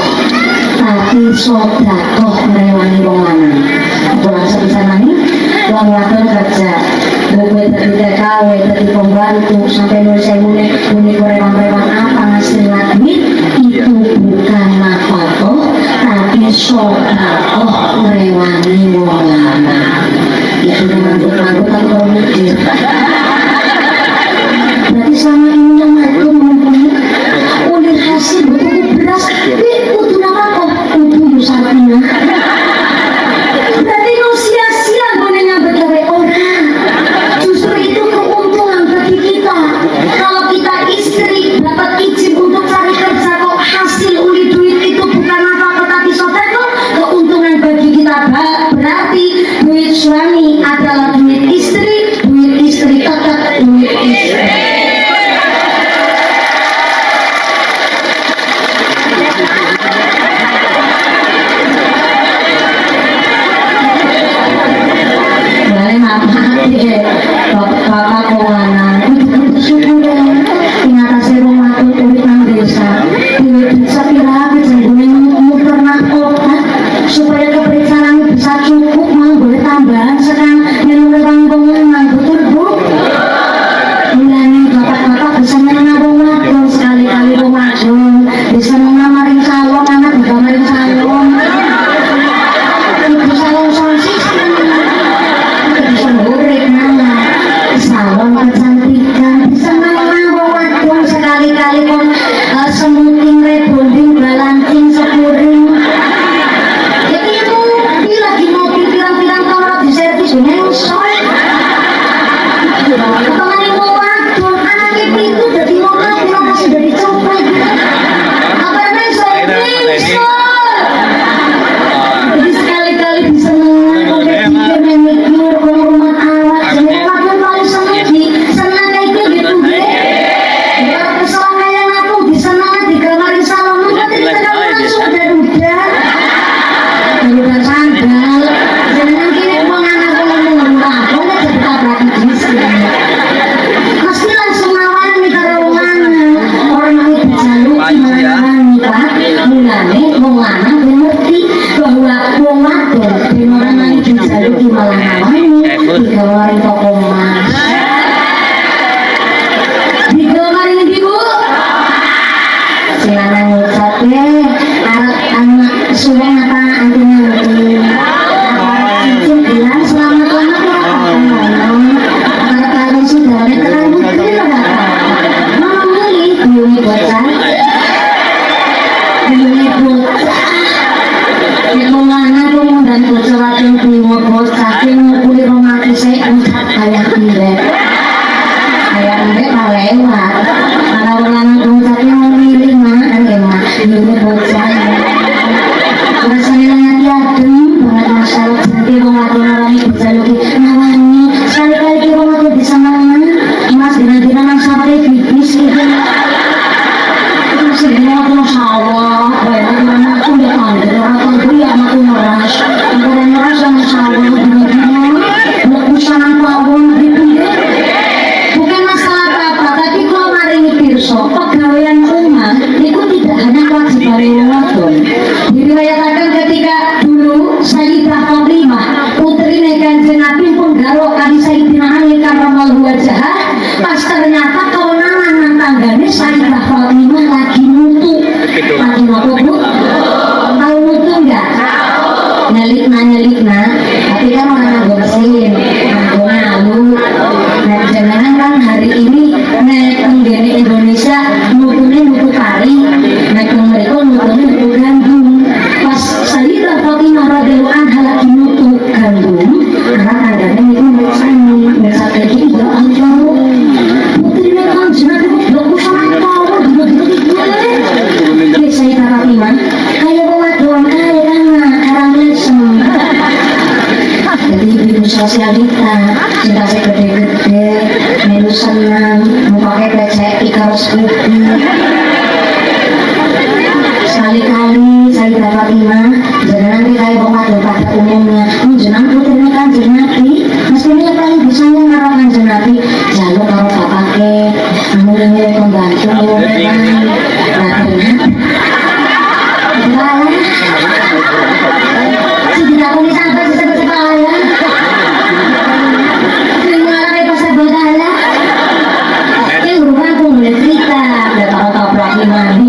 Speaker 1: tapi sodakoh merewangi wong lanang. Pulang sebisa nih wong wadon kerja gue tadi TKW, tadi pembantu sampai nulis muni rewan-rewan apa ngasih duit, itu bukan nafkah tapi sodakoh merewangi wong lanang. Itu ngantuk-ngantuk tapi kalau mikir berarti sama ini yang aku mumpuni ulir hasil buku beras kudu nafkah kudu yusartina berarti no sia-sia gue nyambut gawe orang. Justru itu keuntungan bagi kita kalau kita istri dapat izin untuk cari kerja kok hasil uli duit itu bukan apa-apa tapi sodako, keuntungan bagi kita berarti duit suami adalah duit istri tetap duit istri. Bapak kawanan itu bersyukur ingatasi rumah tuh duit nang desa duit desa pira kecenderungan muter kota supaya kepercayaan bisa cukup mau boleh tambahan sekarang yang rangkungan betul bu mulai bapak-bapak bisa menang rumah tuh sekali-kali rumah tuh bisa menamarin salon anak digamarin salon ibu salon sosis bisa goreng salon kecantikan bisa menang waktu sekali-kali pun semuting rebonding balancing sepuring jadi itu lagi mobil pirang-pirang kamar di servis nyengsol kemarin mau waktu anaknya itu jadi mobil pirang masih dari copet apa nyengsol jadi sekali-kali bisa menang udah pikir memikir kalau rumah awak jadi waktu paling senang kayak gitu deh ya keselamayan aku bisa nanti digamarin salon lu nanti kita langsung udah sandal jangan kini uang anak ngomong boleh jadi tabrak di sini pasti langsung lawan nih karuan orang mau dijaluki mana mulane wong lanang ngerti bahwa wong wadon ben orang mau dijaluki malah ngawani digawarin toko emas digawarin di bu silakan ngucap arep anak sudah apa antinya cincin bilang selamat anak ya arep kali sudah terang putri lah mama milih biuni bocah mana pun dan bocah yang punya bocah yang kulit romantis saya ucap kayak pilek lewat para orang bocah yang memilih mana emang ini bocah rasanya hati-hati banget masalah jadi romantis orang itu jalur nawani sekali-kali di romantis bisa mana mas dina-dina nang sampai bibis gitu masih dina aku sawah banyak mana aku udah panggil orang tua aku meras yang sawah dina-dina lepusan pawon gitu ya bukan masalah apa-apa tapi kalau maringi pirso pegawaian rumah itu tidak hanya kewajiban rumah tuh diriwayatkan ketika dulu Sayyidah Fatimah putri Kanjeng Nabi pun garuk kali Sayyidina Ali karramallahu wajhah pas ternyata kewenangan nang tanggane Sayyidah Fatimah lagi nutu lagi nopo bu tahu nutu enggak nyelikna tapi kan orang bersin ngalu nah jangan kan hari ini naik tenggene Indonesia nutunya nutu kari naik mereka nutunya nutu gandum pas Sayyidah Fatimah radhiyallahu anha lagi nutu gandum karena tanggane itu misalnya kayak gini ya Allah putri kan jenat itu blok sama kau gitu Sayyidah Fatimah kayak bawa doang kayak orang lesem jadi ibu sosialita cinta saya gede-gede melu senang mau pakai becek ikaros putih sekali-kali Sayyidah Fatimah jangan nanti kayak bawa doang pada umumnya jangan putri kan jenati mestinya paling bisa kesayang karo Kanjeng Nabi jaluk karo bapake anu ngene pembantu ngene aku sampai sekolah tinggal pas begala yang rumah aku mulai cerita udah tahu Nabi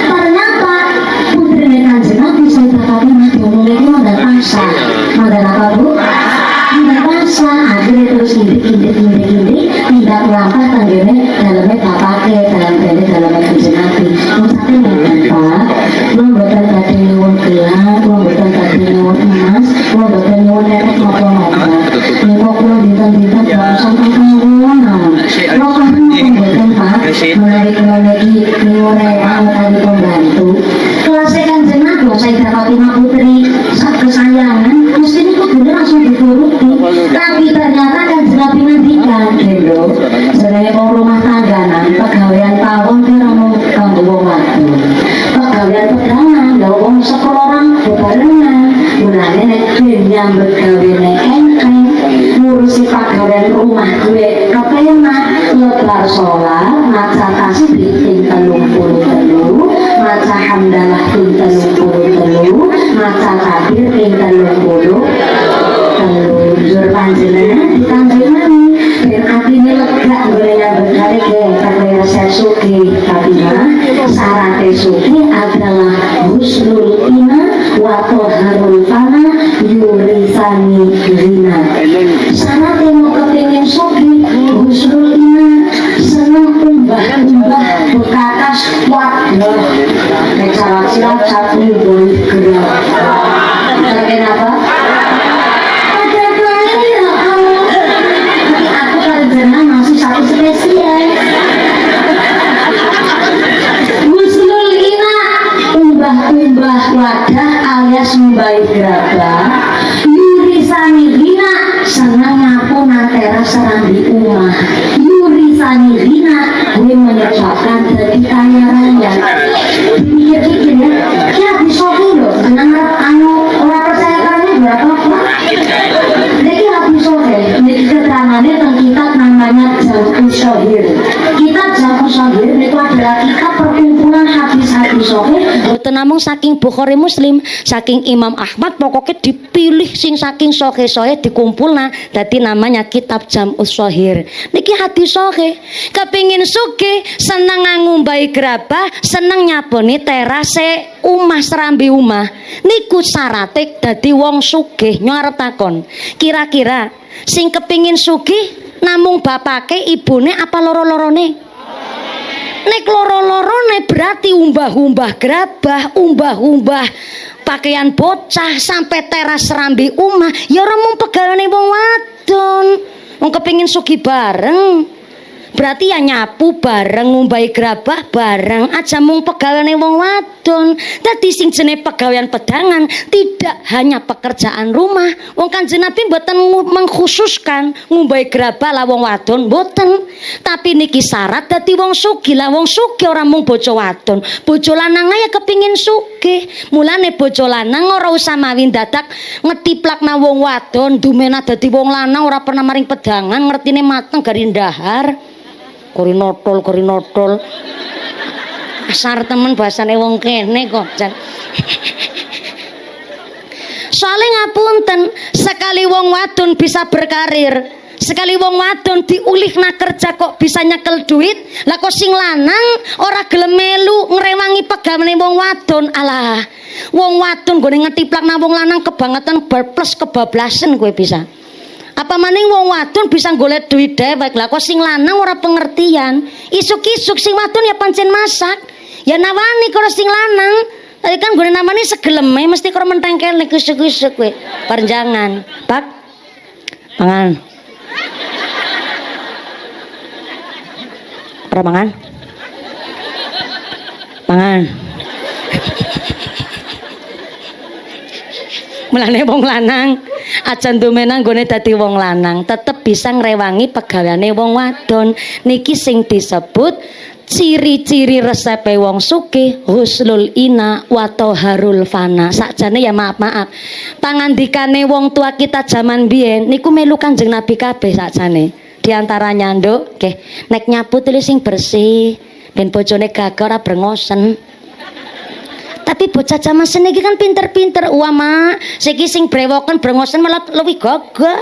Speaker 1: ternyata putri Kanjeng Nabi saya berkata Nabi mulai modal pasar modal apa bu? Modal pasar akhirnya terus kindik tidak melampah tangganya dalamnya bapaknya dalamnya Kanjeng Nabi maksudnya apa? Membuatkan tadi nyuwun gelang, membuatkan tadi nyuwun emas, membuatkan nyuwun nenek ngopo-ngopo. Niko kulo dinten-dinten langsung kangkungan. Lo kan membuatkan Pak, menarik lagi nyuwun nenek tadi pembantu. Kelasnya Kanjeng Nabi, Sayyidah Fatimah Putri, saat kesayangan, mesti ini kudu langsung dituruti. Tapi ternyata Kanjeng Nabi ngendikan, lho, sebagai rumah tangganan, pegawaian pawon kira mau kanggo wong wadon. Pegawaian pedangan, lho wong sekolah bebarengan. Mulane nek nyambut gawe enteng, ngurusi pegawaian rumah gue kepenak, lebar sholat, maca tasbih ping 33, maca hamdalah ping 33, maca takbir ping 33. Jujur panjenengan dikanjengani ben atine lega golek berkali ke kaya resep sugih Fatimah syarat sugih adalah husnul ina wa toharul fana yurisani rina. Syarat mau kepingin sugih husnul ina seneng umbah bekakas waduh nek syarat satu boleh gerak kenapa? Masih satu spesial Musnul ina umbah wadah alias mumbai gerabah yurisani rina senang ngapu natera serambi umah yurisani rina gue menyebabkan jadi kaya raya pikir-pikir ya bisa loh senang anu orang percaya karena berapa pak jadi habis sore ini keterangannya tentang kitab namanya Jam'us Shahir. Kitab Jam'us Shahir itu adalah kitab perkumpulan hadis-hadis sahih boten namung saking Bukhari Muslim, saking Imam Ahmad pokoknya dipilih sing saking sahih dikumpulna dadi namanya kitab Jam'us Shahir. Niki hadis sahih. Kepingin sugih seneng ngumbahi gerabah, seneng nyaponi terase umah serambi umah. Niku syaraté dadi wong sugih. Nyarep takon. Kira-kira sing kepingin sugih namung bapake ibune apa loro-lorone? Nek loro-lorone berarti umbah-umbah gerabah, umbah-umbah pakaian bocah sampai teras serambi umah ya ora mung pegawane wong wadon. Wong kepingin sugih bareng berarti ya nyapu bareng, ngumbahi gerabah bareng, aja mung pegaweane wong wadon. Dadi sing jenenge pegawaian pedangan tidak hanya pekerjaan rumah. Wong Kanjeng Nabi mboten mengkhususkan ngumbahi gerabah lah wong wadon, mboten. Tapi niki syarat dadi wong sugih. Lah wong sugih ora mung bojo wadon, bojo lanang ya kepingin sugih. Mulane bojo lanang ora usah mawi dadak ngetiplakna wong wadon, dumena dadi wong lanang ora pernah maring pedangan, ngertine mateng gari ndahar. Korinotol asar temen bahasane wong kene kok jan. Soale ngapunten sekali wong wadon bisa berkarir, sekali wong wadon diulihna kerja kok bisa nyekel duit, lah kok sing lanang ora gelem melu ngrewangi pegawane wong wadon. Alah wong wadon gone ngetiplakna wong lanang kebangetan plus kebablasan kowe bisa. Apa maning wong wadon bisa golek duit dhewek. Lah kok sing lanang ora pengertian. Isuk-isuk sing wadon ya pancen masak. Ya nawani karo sing lanang. Tapi kan gue namanya segeleme mesti karo mentengkel nek isuk-isuk kowe. Perjangan. Pak. Pangan. Ora mangan. Pangan. Mulane wong lanang aja ndumenang nggone dadi wong lanang tetep bisa ngrewangi pegaweane wong wadon. Niki sing disebut ciri-ciri resepe wong sugih husnul ina wa toharul fana. Sakjane ya maaf pangandikane wong tua kita zaman biyen niku melu Kanjeng Nabi kabeh sakjane. Di antaranya nduk nggih nek nyapu tulis sing bersih ben bojone gagah ora brengosen. Tapi bocah zaman seniki kan pinter-pinter mak saiki sing brewoken brengosen malah luwih gagah.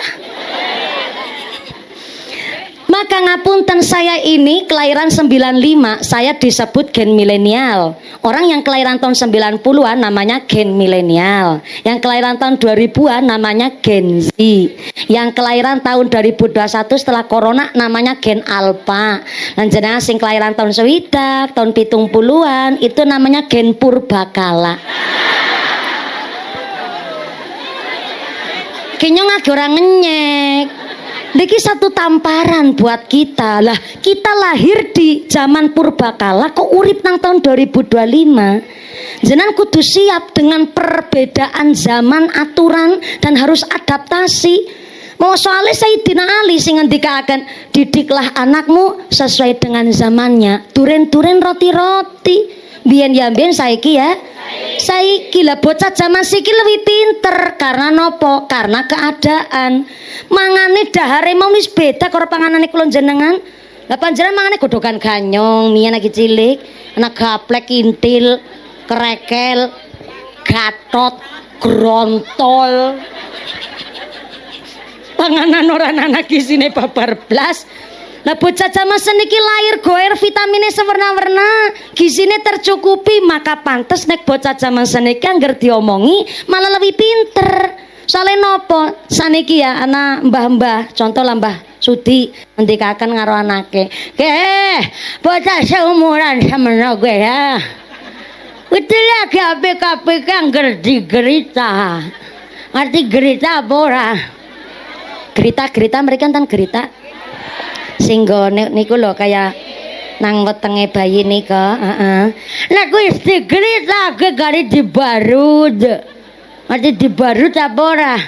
Speaker 1: Maka ngapunten, saya ini kelahiran 95, saya disebut gen milenial. Orang yang kelahiran tahun 90-an namanya gen milenial. Yang kelahiran tahun 2000-an namanya gen Z. Yang kelahiran tahun 2021 setelah corona namanya gen alpha. Dan jenengan sing kelahiran tahun swidak, tahun 70-an itu namanya gen purbakala. Kayaknya nggak orang ngenyek. Niki satu tamparan buat kita lah. Kita lahir di zaman purbakala kok urip nang tahun 2025. Jenengan kudu siap dengan perbedaan zaman, aturan dan harus adaptasi. Mau soalnya Sayyidina Ali sing ngendikaken didiklah anakmu sesuai dengan zamannya. Duren-duren roti-roti. Biyen ya biyen saiki ya. Saiki lah bocah zaman siki lebih pinter karena nopo? Karena keadaan. Mangane dahare mau wis beda karo panganane kula jenengan. Lah panjenengan mangane godhogan ganyong, miyen lagi cilik, anak gaplek intil, kerekel, gatot, grontol. Panganan ora anak isine babar blas. Lah bocah zaman seniki lahir goer vitaminnya sewarna-warna, gizinya tercukupi, maka pantes nek bocah zaman seniki angger diomongi malah lebih pinter. Soalnya nopo saniki ya anak mbah-mbah, contoh lah Mbah Sudi ngendikaken karo anake, bocah seumuran sama gue ya. Itu lagi APK angger digerita. Arti gerita apa ora? Gerita mereka kan gerita. Singgo niku lho kaya nang wetenge bayi nika, Nek wis digritake gari dibarut. Arti dibarut apa ora?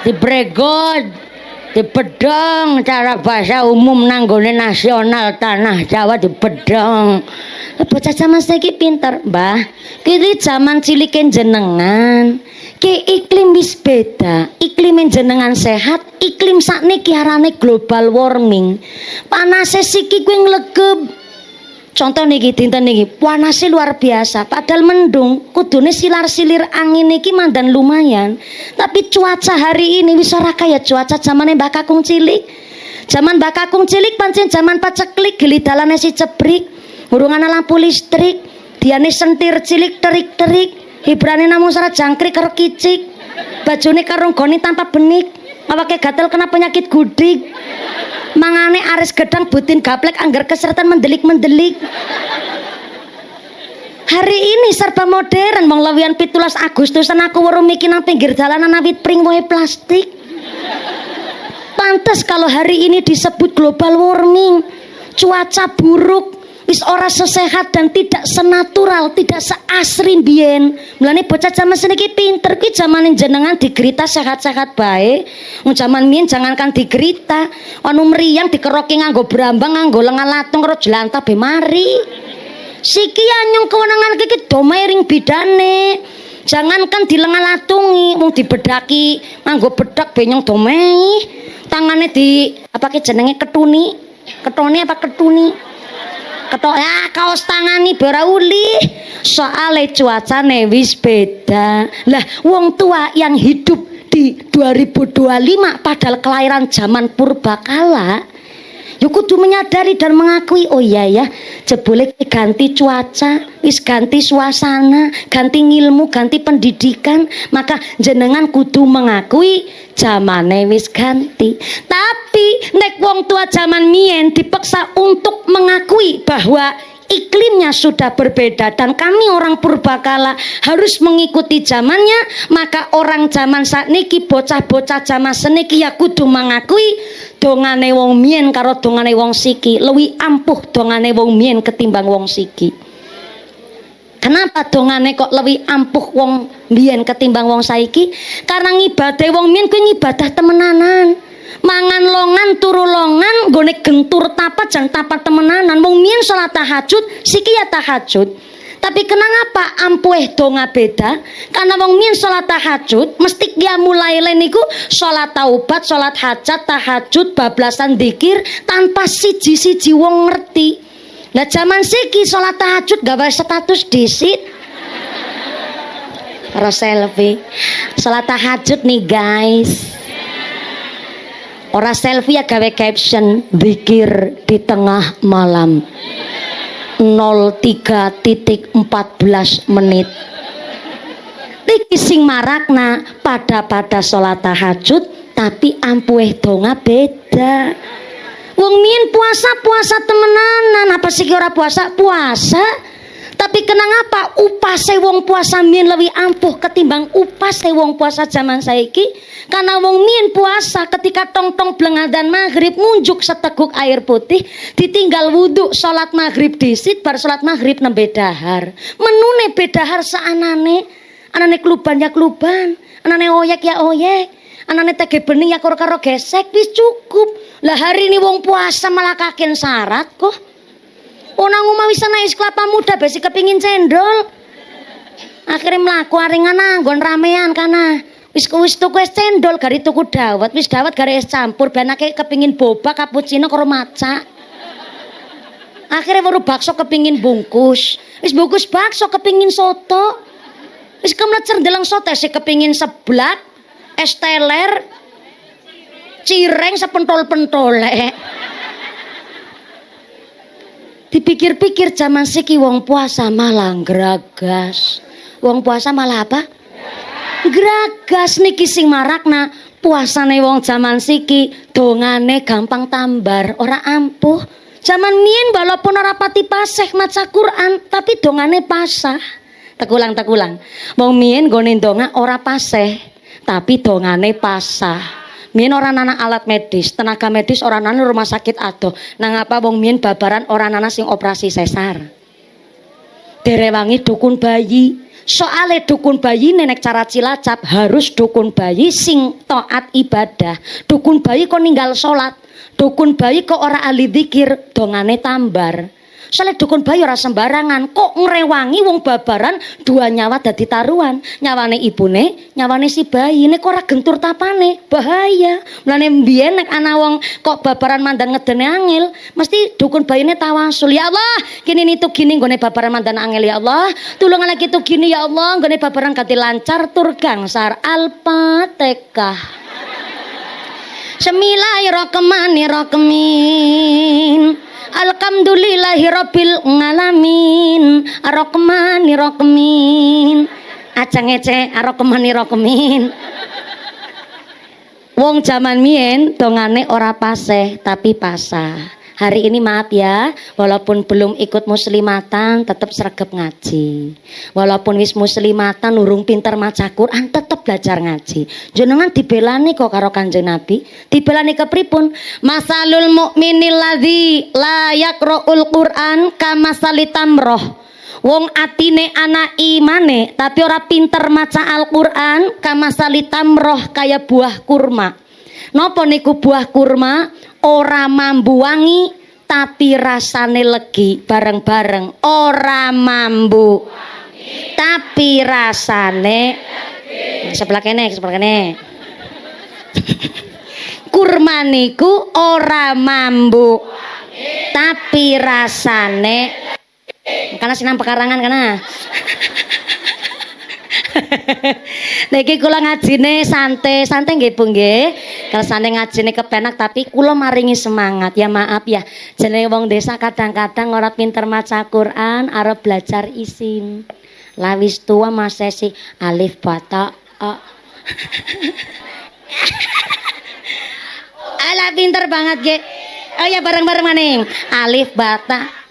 Speaker 1: Dibregod, dibedong cara bahasa umum nanggone nasional tanah Jawa dibedong. Bocah zaman saiki pinter, Mbah. Ki zaman cilike jenengan. Ki iklim wis beda, iklim jenengan sehat, iklim sakniki arane global warming. Panase siki kuwi nglegep. Contoh niki dinten niki, panase luar biasa, padahal mendung, kudune silar-silir angin niki mandan lumayan. Tapi cuaca hari ini wis ora kaya cuaca zamane Mbah Kakung cilik. Zaman Mbah Kakung cilik pancen zaman paceklik, gili dalane si cebrik, urung ana lampu listrik, diane sentir cilik terik-terik. Hibrane namung syarat jangkrik karo kicik, bajone karo goni tanpa benik, awake gatel kena penyakit gudik, mangane aris gedang butin gaplek anggar keseratan mendelik-mendelik. Hari ini serba modern, wong lewian 17 Agustusan aku weruh miki nang pinggir dalanan awit pring wohe plastik. Pantes kalau hari ini disebut global warming, cuaca buruk. Wis ora sesehat dan tidak senatural, tidak seasri biyen. Mulane bocah zaman seniki pinter ki zamane jenengan digerita sehat-sehat bae. Wong zaman biyen jangankan digerita, anu mriyang dikeroki nganggo brambang, nganggo lengan latung karo jelantah be mari. Siki anyong kewenangan iki domering bidane. Jangankan di lengan latungi, wong dibedaki nganggo bedak benyong domei. Tangane di apa ki jenenge ketuni. Ketone apa ketuni? Ketok ya kaos tangani bara uli. Soale cuacane wis beda. Lah wong tua yang hidup di 2025 padahal kelahiran zaman purbakala ya kudu menyadari dan mengakui, oh iya ya, jebule ganti cuaca, wis ganti suasana, ganti ilmu, ganti pendidikan, maka jenengan kudu mengakui zamane wis ganti. Tapi nek wong tua zaman mien dipaksa untuk mengakui bahwa iklimnya sudah berbeda dan kami orang purbakala harus mengikuti zamannya, maka orang zaman sakniki bocah-bocah zaman seniki ya kudu mengakui dongane wong mien karo dongane wong siki luwih ampuh dongane wong mien ketimbang wong siki. Kenapa dongane kok lebih ampuh wong mien ketimbang wong saiki? Karena ngibadahe wong mien kuwi ngibadah temenanan. Mangan longan turu longan, nggo anggone gentur tapat jan tapat temenanan. Wong mien salat tahajud, siki ya tahajud. Tapi kenapa ampuh donga beda? Karena wong mien salat tahajud mesti dia mulai niku salat taubat, salat hajat, tahajud, bablasan zikir tanpa siji-siji wong ngerti. Lah zaman siki salat tahajud gawe status disit. Ora selfie. Salat tahajud nih guys. Ora selfie ya gawe caption zikir di tengah malam. 03.14 menit. Niki sing marakna pada salat tahajud tapi ampuh donga beda. Wong mien puasa temenanan, apa sih ora puasa? Tapi kenapa upase wong puasa mien lebih ampuh ketimbang upase wong puasa zaman saiki? Karena wong mien puasa ketika tong-tong blengadan maghrib munjuk seteguk air putih, ditinggal wudhu salat maghrib disit, bar salat maghrib nembe dahar. Menune bedahar saanane, anane kluban ya kluban, anane oyek ya oyek, anane tege bening ya karo gesek, wis cukup. Lah hari ini wong puasa malah kaken syarat kok. Onang umah wis ana es kelapa muda besi kepingin cendol. Akhirnya mlaku aringan anggon ramean kana. Wis tuku es cendol gari tuku dawet, wis dawet gari es campur ben akeh kepingin boba cappuccino karo maca. Akhirnya baru bakso kepingin bungkus. Wis bungkus bakso kepingin soto. Wis kemlecer ndeleng soto sih kepingin seblak, es teler, cireng sepentol-pentole. Dipikir-pikir zaman siki wong puasa malah gragas. Wong puasa malah apa? Gragas. Niki sing marakna puasane wong zaman siki dongane gampang tambar, ora ampuh. Zaman mien walaupun ora pati paseh maca Quran tapi dongane pasah. Tekulang. Wong mien gone donga ora paseh tapi dongane pasah. Mien orang nana alat medis, tenaga medis orang nana rumah sakit adoh. Nang apa wong mien babaran orang nana sing operasi sesar. Derewangi dukun bayi. Soale dukun bayi nenek cara Cilacap harus dukun bayi sing taat ibadah. Dukun bayi kok ninggal salat. Dukun bayi kok ora ahli zikir, dongane tambar. Soalnya dukun bayi ora sembarangan, kok ngrewangi wong babaran dua nyawa dadi taruhan. Nyawane ibune, nyawane si bayi. Nek ora gentur tapane, bahaya. Mulane mbiyen nek ana wong kok babaran mandan ngedene angel, mesti dukun bayine tawasul. Ya Allah, kini nitu gini nggone babaran mandan angel ya Allah. Tulung lagi itu gini ya Allah, nggone babaran ganti lancar tur gangsar. Al-Fatihah. Bismillahirrahmanirrahim. Alhamdulillahirabbil ngalamin. Arrahmanirrahim. Ajang ece arrahmanirrahim. Wong zaman mien dongane ora paseh tapi pasah. Hari ini maaf ya, walaupun belum ikut muslimatan tetap sregep ngaji. Walaupun wis muslimatan urung pinter maca Quran tetap belajar ngaji. Jenengan dibelani kok karo Kanjeng Nabi. Dibelani kepripun? Masalul mukminil ladzi la yaqra'ul Quran kamasali tamroh. Wong atine ana imane tapi ora pinter maca Al-Qur'an kamasali tamroh kaya buah kurma. Napa niku buah kurma? Ora mambu wangi tapi rasane legi. Bareng-bareng ora mambu tapi rasane sebelah kene kurma niku ora mambu tapi rasane karena sinang pekarangan kana. Niki kula ngajine santai nggih Bu nggih. Kersane ngajine kepenak tapi kula maringi semangat. Ya maaf ya, jenenge wong desa kadang-kadang ora pinter maca Quran, arep belajar isim. Lawis tua masesi alif bata a. Ala pinter banget nggih. Oh ya bareng-bareng maning. Alif bata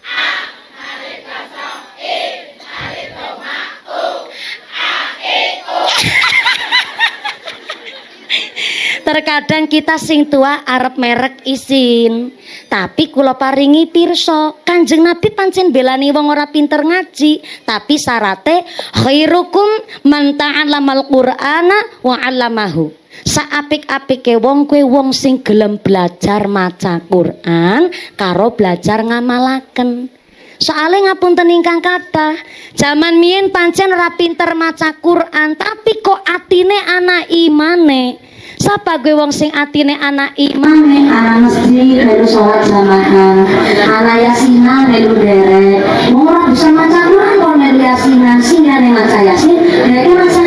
Speaker 1: terkadang kita sing tua arep merek isin tapi kula paringi pirsa Kanjeng Nabi pancen belani wong ora pinter ngaji tapi syarate khairukum man ta'allamal qur'ana wa 'allamahu. Saapik-apike wong kuwi wong sing gelem belajar maca Quran karo belajar ngamalaken. Soale ngapunten ingkang kathah, jaman miyin pancen ora pinter maca Quran, tapi kok atine ana imane. Sapa gue wong sing atine ana imane, ana masjid melu salat jamaah, ana yasinan melu derek. Wong ora bisa maca Quran kok melu yasinan, sing ngene maca yasin, dhek maca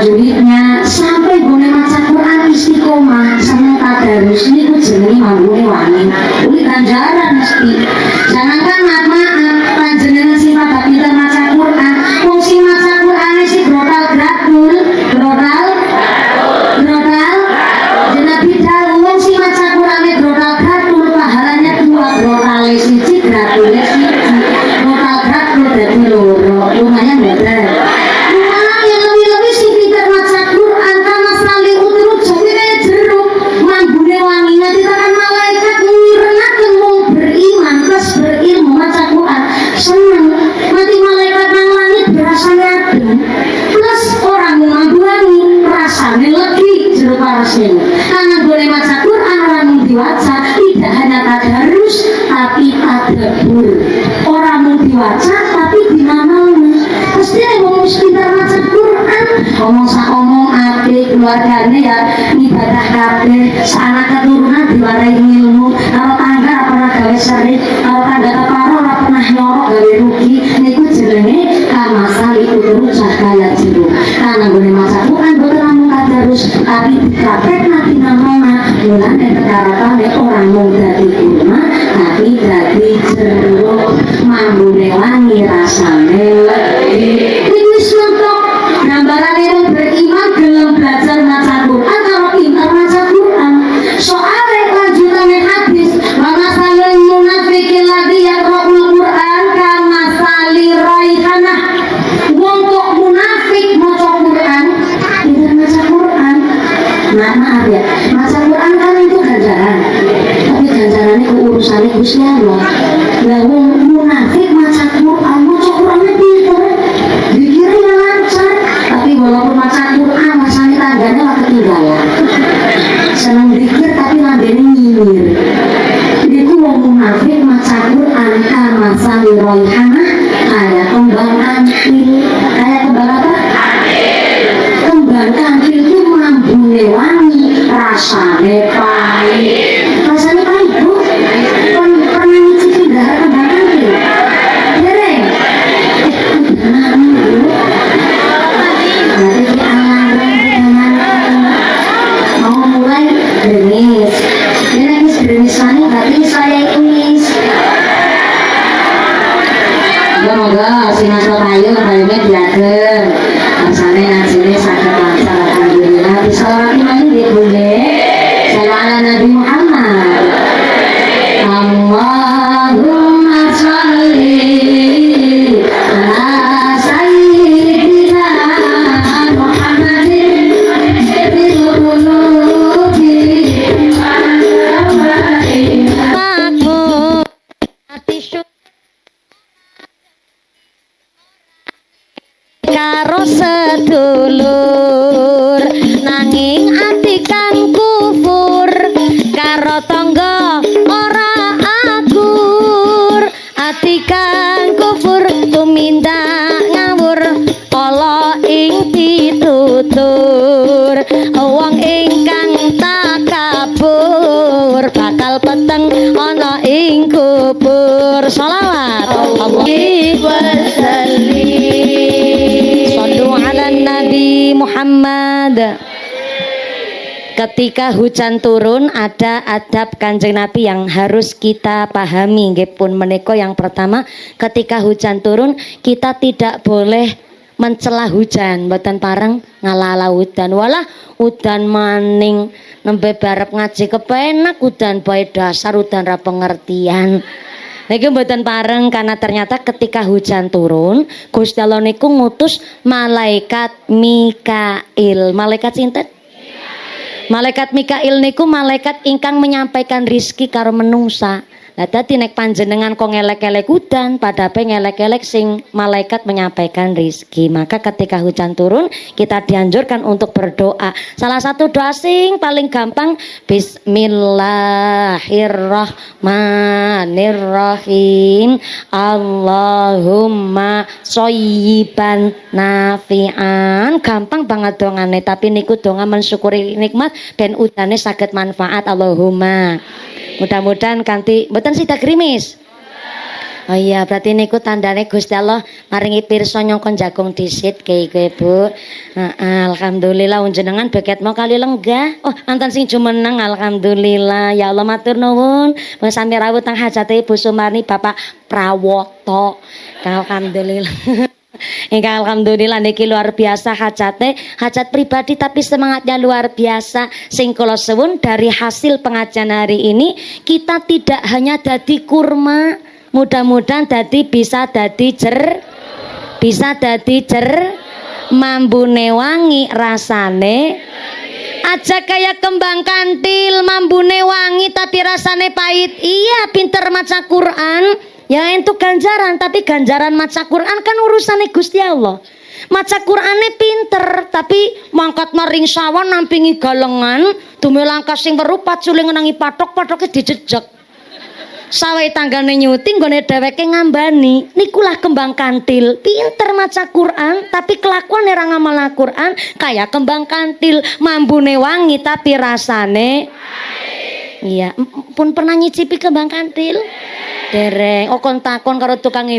Speaker 2: tajwidnya sampai boleh maca Quran istiqomah seneng tadarus niku jenenge mambune
Speaker 1: baca tapi dinamakan. Pasti ngomong pintar maca Quran, ngomong omong apik keluargane ya ibadah kabeh, anak keturunan diwarai ilmu, kalau tangga pernah gawe sering, kalau tangga keparo ora pernah nyorok gawe rugi, niku jenenge kamasal iku terus cahaya jiru. Karena gone maca Quran boten namung kadarus, tapi dipraktek nanti namanya mulane kedaratane orang mung dadi kurma, tapi dadi jeruk mambune wangi rasane legit. Niku wis mentok gambarane wong beriman gelem belajar maca Quran karo pinter maca Quran. Soale lanjutane hadis, mana salil munafiqil ladzi yaqra'ul Quran kama sali raihanah. Wong kok munafik maca Quran, pinter maca Quran. Nah, maaf ya, maca Quran kan itu ganjaran. Tapi ganjarannya ke urusannya Gusti Allah. Lah wong munafik maca Qurannya pinter. Dikira lancar, tapi walaupun maca Quran masanya tangganya lah ketinggalan. Senang dikir tapi lambene nyinyir. Itu wong munafik maca Quran kama sali roihana kayak kembang kantil. Kayak kembang apa? Kembang kantil itu mambune wangi, rasane pahit. Rasane pahit bu? Pernah nyicipi darah kembang kantil? Dereng? Mau mulai gerimis. Ini lagi gerimis lagi, berarti saya tulis. Moga sinasal payungnya diagen. Rasane ngajine saged lancar alhamdulillah. Bisa lagi main di bule. Salam ala Nabi Muhammad. Allahumma sholli ala sayyidina Muhammadin fil qulubi karo sedulur nanging ati kang kufur karo tangga ora akur, ati kang kufur tumindak ngawur ala ing pitutur. Wong ingkang takabur bakal peteng ana ing kubur. Shalawat Alaihi wasallim. Shallu ala Nabi Muhammad. Ketika hujan turun ada adab Kanjeng Nabi yang harus kita pahami. Nggih pun menika yang pertama, ketika hujan turun kita tidak boleh mencela hujan, mboten pareng ngalala udan. Walah udan maning nembe barep ngaji kepenak udan bae dasar udan ra pengertian. Niki mboten pareng karena ternyata ketika hujan turun Gusti Allah niku ngutus malaikat Mikail. Malaikat sinten? Malaikat Mikail niku malaikat ingkang menyampaikan rizki karo menungsa. Lah dadi nek panjenengan kok ngelek-elek udan, padahal ngelek-elek sing malaikat menyampaikan rizki. Maka ketika hujan turun kita dianjurkan untuk berdoa. Salah satu doa sing paling gampang, Bismillahirrahmanirrahim. Allahumma shayyiban nafi'an. Gampang banget dongane, tapi niku donga mensyukuri nikmat ben udane saged manfaat. Allahumma. Mudah-mudahan kanthi mboten sida grimis. Oh iya, berarti niku tandane Gusti Allah maringi pirsa nyongkon jagung disit kayak Bu. Alhamdulillah unjenengan beket mau kali lenggah. Oh, anten sing jumeneng alhamdulillah. Ya Allah matur nuwun. Wong sami rawuh teng hajate Ibu Sumarni Bapak Prawoto. Alhamdulillah. Engkau alhamdulillah niki luar biasa hajate, hajat pribadi tapi semangatnya luar biasa. Sing kula suwun dari hasil pengajian hari ini kita tidak hanya dadi kurma, mudah-mudahan bisa dadi mambune wangi rasane aja kayak kembang kantil, mambune wangi tapi rasane pahit. Iya, pinter maca Quran ya itu ganjaran, tapi ganjaran maca Quran kan urusannya Gusti Allah. Maca Qurane pinter tapi mangkat maring sawan nampingi galengan dume langkah sing weruh paculing ngenangi patok-patoke dijejeg. Sawe tanggane nyuting gone dheweke ngambani nikulah kembang kantil pinter maca Quran tapi kelakuan ora ngamal Quran kaya kembang kantil mambune wangi tapi rasane iya pun pernah nyicipi kembang kantil dereng kon takon karo tukang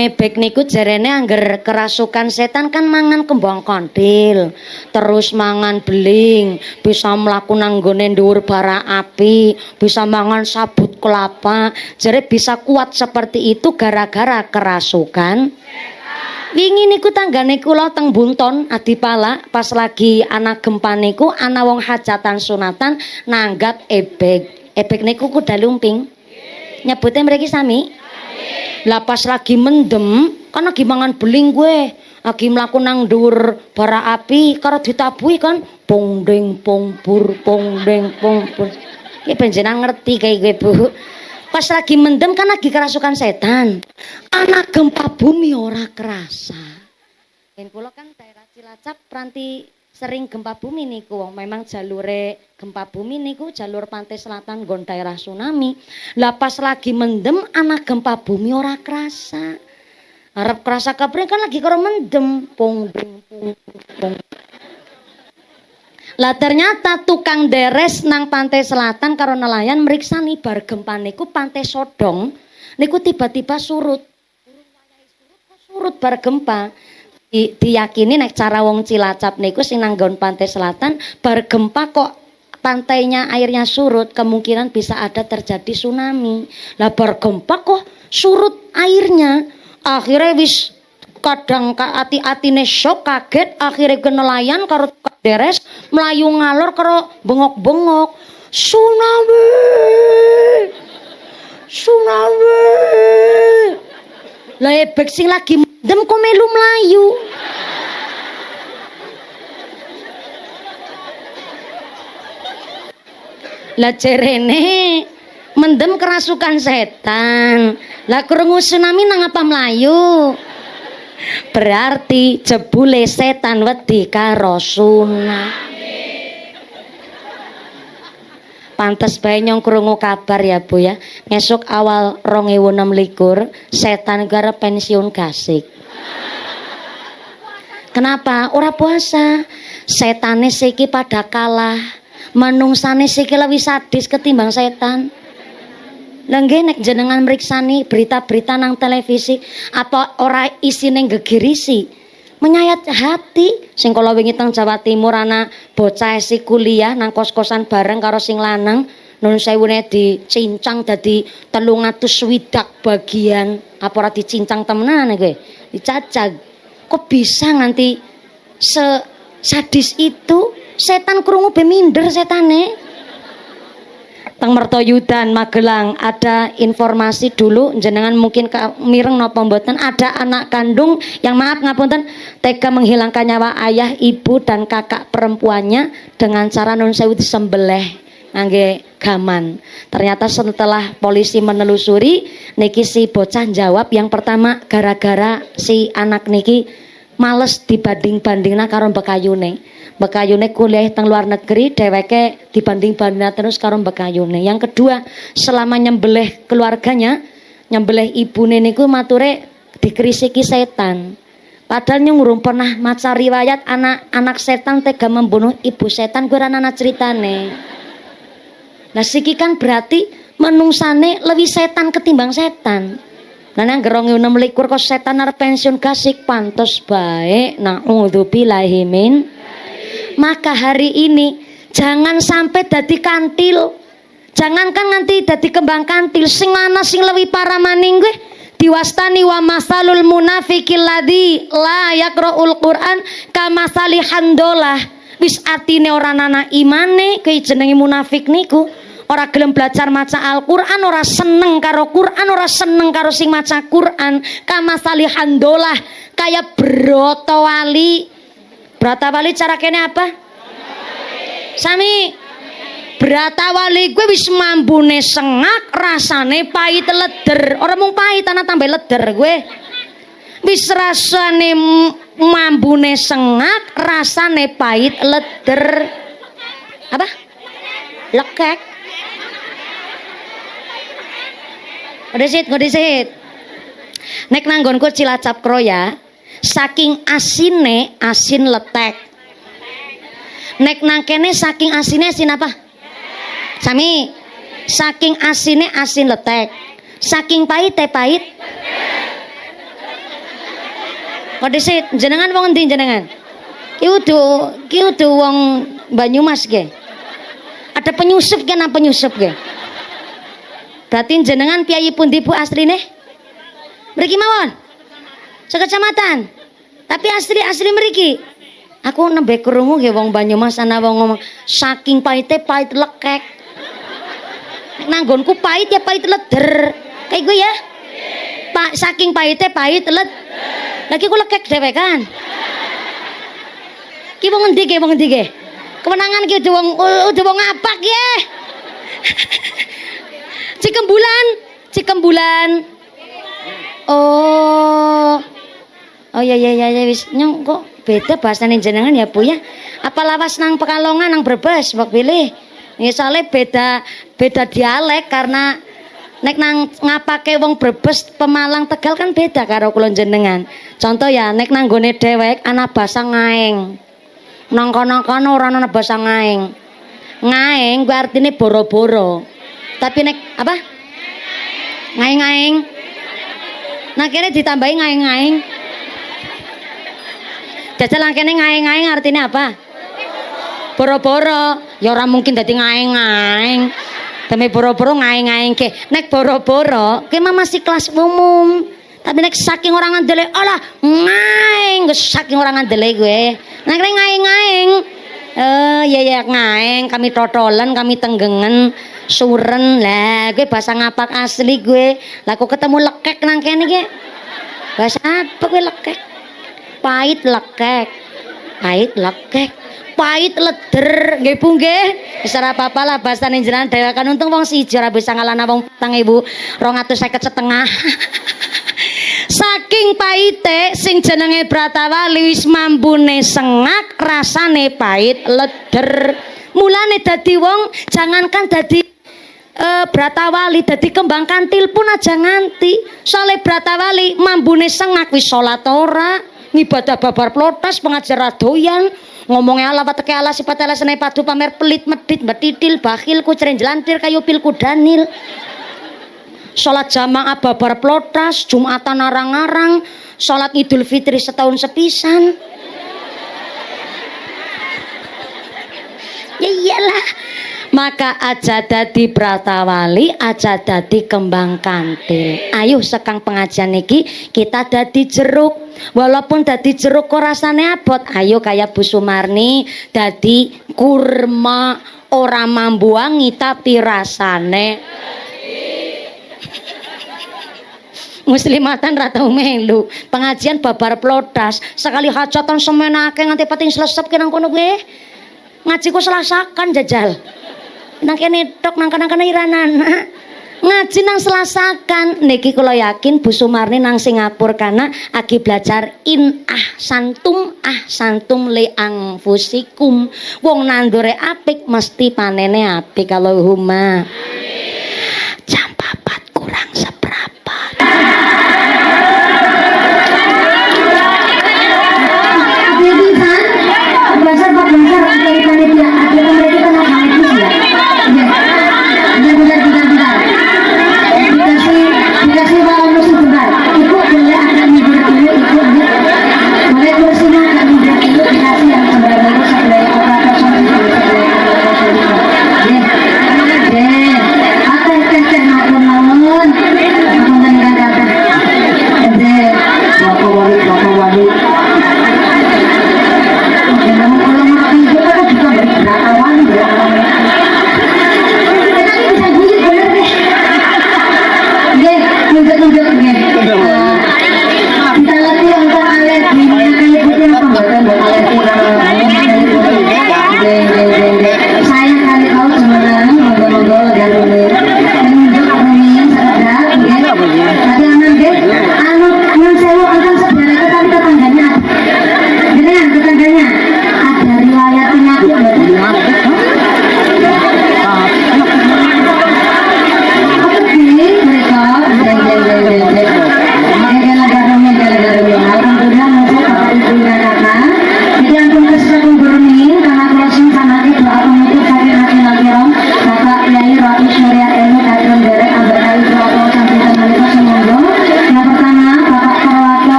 Speaker 1: ebek niku jarene angger kerasukan setan kan mangan kembang kantil terus mangan beling bisa mlaku nang nggone dhuwur bara api bisa mangan sabut kelapa jare bisa kuat seperti itu gara-gara kerasukan wingi niku tanggane kula teng Bunton Adipala pas lagi anak gempa niku ana wong hajatan sunatan nanggap ebek niku kuda lumping nyebute mriki sami lah pas lagi mendem kan lagi mangan beling gue lagi mlaku nang dhuwur bara api karo ditabuhi kan pongdeng pongpur iki panjenengan ngerti kayak gue Bu pas lagi mendem kan lagi kerasukan setan anak gempa bumi ora kerasa yen kula kan daerah Cilacap pranti sering gempa bumi niku memang jalure gempa bumi niku jalur pantai selatan nggon daerah tsunami lah pas lagi mendem anak gempa bumi ora kerasa arep kerasa kabre kan lagi karo mendem pong lah ternyata tukang deres nang pantai selatan karo nelayan meriksani bar gempa niku pantai Sodong niku tiba-tiba surut bar gempa diyakini nek cara wong Cilacap niku sing nanggon pantai selatan bar gempa kok pantainya airnya surut kemungkinan bisa ada terjadi tsunami lah bar gempa kok surut airnya akhirnya wis kadang ati-atine syok kaget akhirnya ke nelayan karo deres melayu ngalor karo bengok-bengok tsunami lah ebek sing lagi dem kok melu melayu lah cerene mendem kerasukan setan lah krungu tsunami nang apa melayu berarti jebule setan wedi karo tsunami pantes bae nyong krungu kabar ya Bu ya ngesuk awal 2026 setan gara pensiun gasik kenapa ora puasa setane siki pada kalah manungsane siki lebih sadis ketimbang setan lha nggih nek jenengan mriksani berita-berita nang televisi apa ora isine gegirisi menyayat hati sing kala wingi teng Jawa Timur ana bocah si kuliah nang kos-kosan bareng karo sing lanang nun sewune dicincang dadi 360 bagian apa ora dicincang temenan kowe dicacag kok bisa nganti sadis itu setan krungu be minder setane teng Mertoyudan Magelang ada informasi dulu jenengan mungkin mireng napa mboten ada anak kandung yang maaf ngapunten tega menghilangkan nyawa ayah ibu dan kakak perempuannya dengan cara nun sewu disembelih ngangge gaman ternyata setelah polisi menelusuri niki si bocah jawab yang pertama gara-gara si anak niki males dibanding-bandingna karo Bekayune kuliah teng luar negeri dheweke dibanding-bandingna terus karo Bekayune. Yang kedua, selama nyembelih keluarganya, nyembelih ibune niku mature dikrisiki setan. Padahal nyung urung pernah maca riwayat anak setan tega membunuh ibu setan kuwi ana ceritane. Lah siki kan berarti menungsane lebih setan ketimbang setan. Lah nang 2026 kok setan arep pensiun gasik pantes bae naudzubillahi min. Maka hari ini jangan sampai dadi kantil. Jangankan nanti dadi kembang kantil sing ana sing lebih parah maning gue diwastani wa masalul munafiqil ladzi la yaqra'ul Qur'an kama salihandolah wis artine ora ana imane kuwi jenenge munafik niku ora gelem belajar maca Al-Qur'an ora seneng karo Qur'an ora seneng karo sing maca Qur'an kama salihandolah kaya Brata wali cara kene apa? Sami Brata wali gue wis mambune sengak rasane pahit leder ora mung pahit ana tambah leder gue wis rasane mambune sengak rasane pahit leder apa? Lekek Kodisit. Nek nanggonku Cilacap Kroya, saking asine asin letek. Nek nang kene saking asine asin apa? Sami. Saking asine asin letek. Saking pahite pahit. Kodisit, jenengan wong endi jenengan? Ki udu wong Banyumas ge. Ada penyusup ge nang penyusup ge. Berarti jenengan piyayi pundi Bu asline? Mriki mawon. Sekecamatan. Tapi asli mriki. Aku nembe krungu ge wong Banyumas ana wong ngomong saking pahite pahit lekek. Nanggonku pahit ya pahit leder. Kayak gue ya. Pak saking pahite pahit led. Lagi ku lekek dhewe kan. Ki wong endi ge? Kemenangan ki udah wong apak ya. Cikembulan. Oh ya wis nyong kok beda bahasane jenengan ya Bu ya. Apa lawas nang Pekalongan nang Brebes mbok pilih. Misale beda dialek karena nek nang ngapake wong Brebes, Pemalang, Tegal kan beda karo kula jenengan. Contoh ya nek nang gone dhewek ana basa ngaeng. Nang kono-kono ora ana basa ngaeng. Ngaeng kuwi artine boro-boro. Tapi nek apa? Ngaeng-ngaeng. Nah kene ditambahi ngaeng-ngaeng. Jajal nang kene ngaeng-ngaeng artine apa? Boro-boro. Ya ora mungkin dadi ngaeng-ngaeng. Demi boro-boro ngaeng-ngaeng ke. Nek boro-boro ki masih kelas umum. Tapi nek saking orang ngandele alah ngaeng, saking orang ngandele gue. Nek ngaeng-ngaeng. Ya ngaeng, kami totolan, kami tenggengen, suren. Lah gue bahasa ngapak asli gue. Lah kok ketemu lekek nang kene iki. Bahasa apa gue lekek? Pahit lekek. Pahit leder nggih Bu nggih. Wis ora apa-apa lah basane jenengan dhewe kan untung wong siji ora bisa ngalahna wong 4.250 setengah. Saking pahite sing jenenge Bratawali wis mambune sengak rasane pahit leder. Mulane dadi wong jangankan dadi Bratawali dadi kembang kantil pun aja nganti. Soale Bratawali mambune sengak wis salat ora, ngibadah babar plotas pengajar doyan. Ngomongnya ala wateke ala sifat ala senai padu pamer pelit medit mbatitil bakhil kuceren jelantir kayu pilku danil. Salat jamaah babar plotas Jumatan arang-arang, salat Idul Fitri setahun sepisan. Ya iyalah. Maka aja dadi Bratawali, aja dadi kembang kantil. Ayo sekang pengajian niki kita dadi jeruk. Walaupun dadi jeruk kok rasane abot, ayo kayak Bu Sumarni dadi kurma, ora mambuangi tapi rasane muslimatan rata melu. Pengajian babar plodas, sekali hajatan semenake nganti pating selesep nang kono kuwi. Ngaji ku selasakan jajal. Nang kene tok nang kana-kana iranana. Ngaji nang selasakan niki kula yakin Bu Sumarni nang Singapura kana agi belajar ahsantum li anfusikum. Wong nandure apik mesti panene apik. Allahumma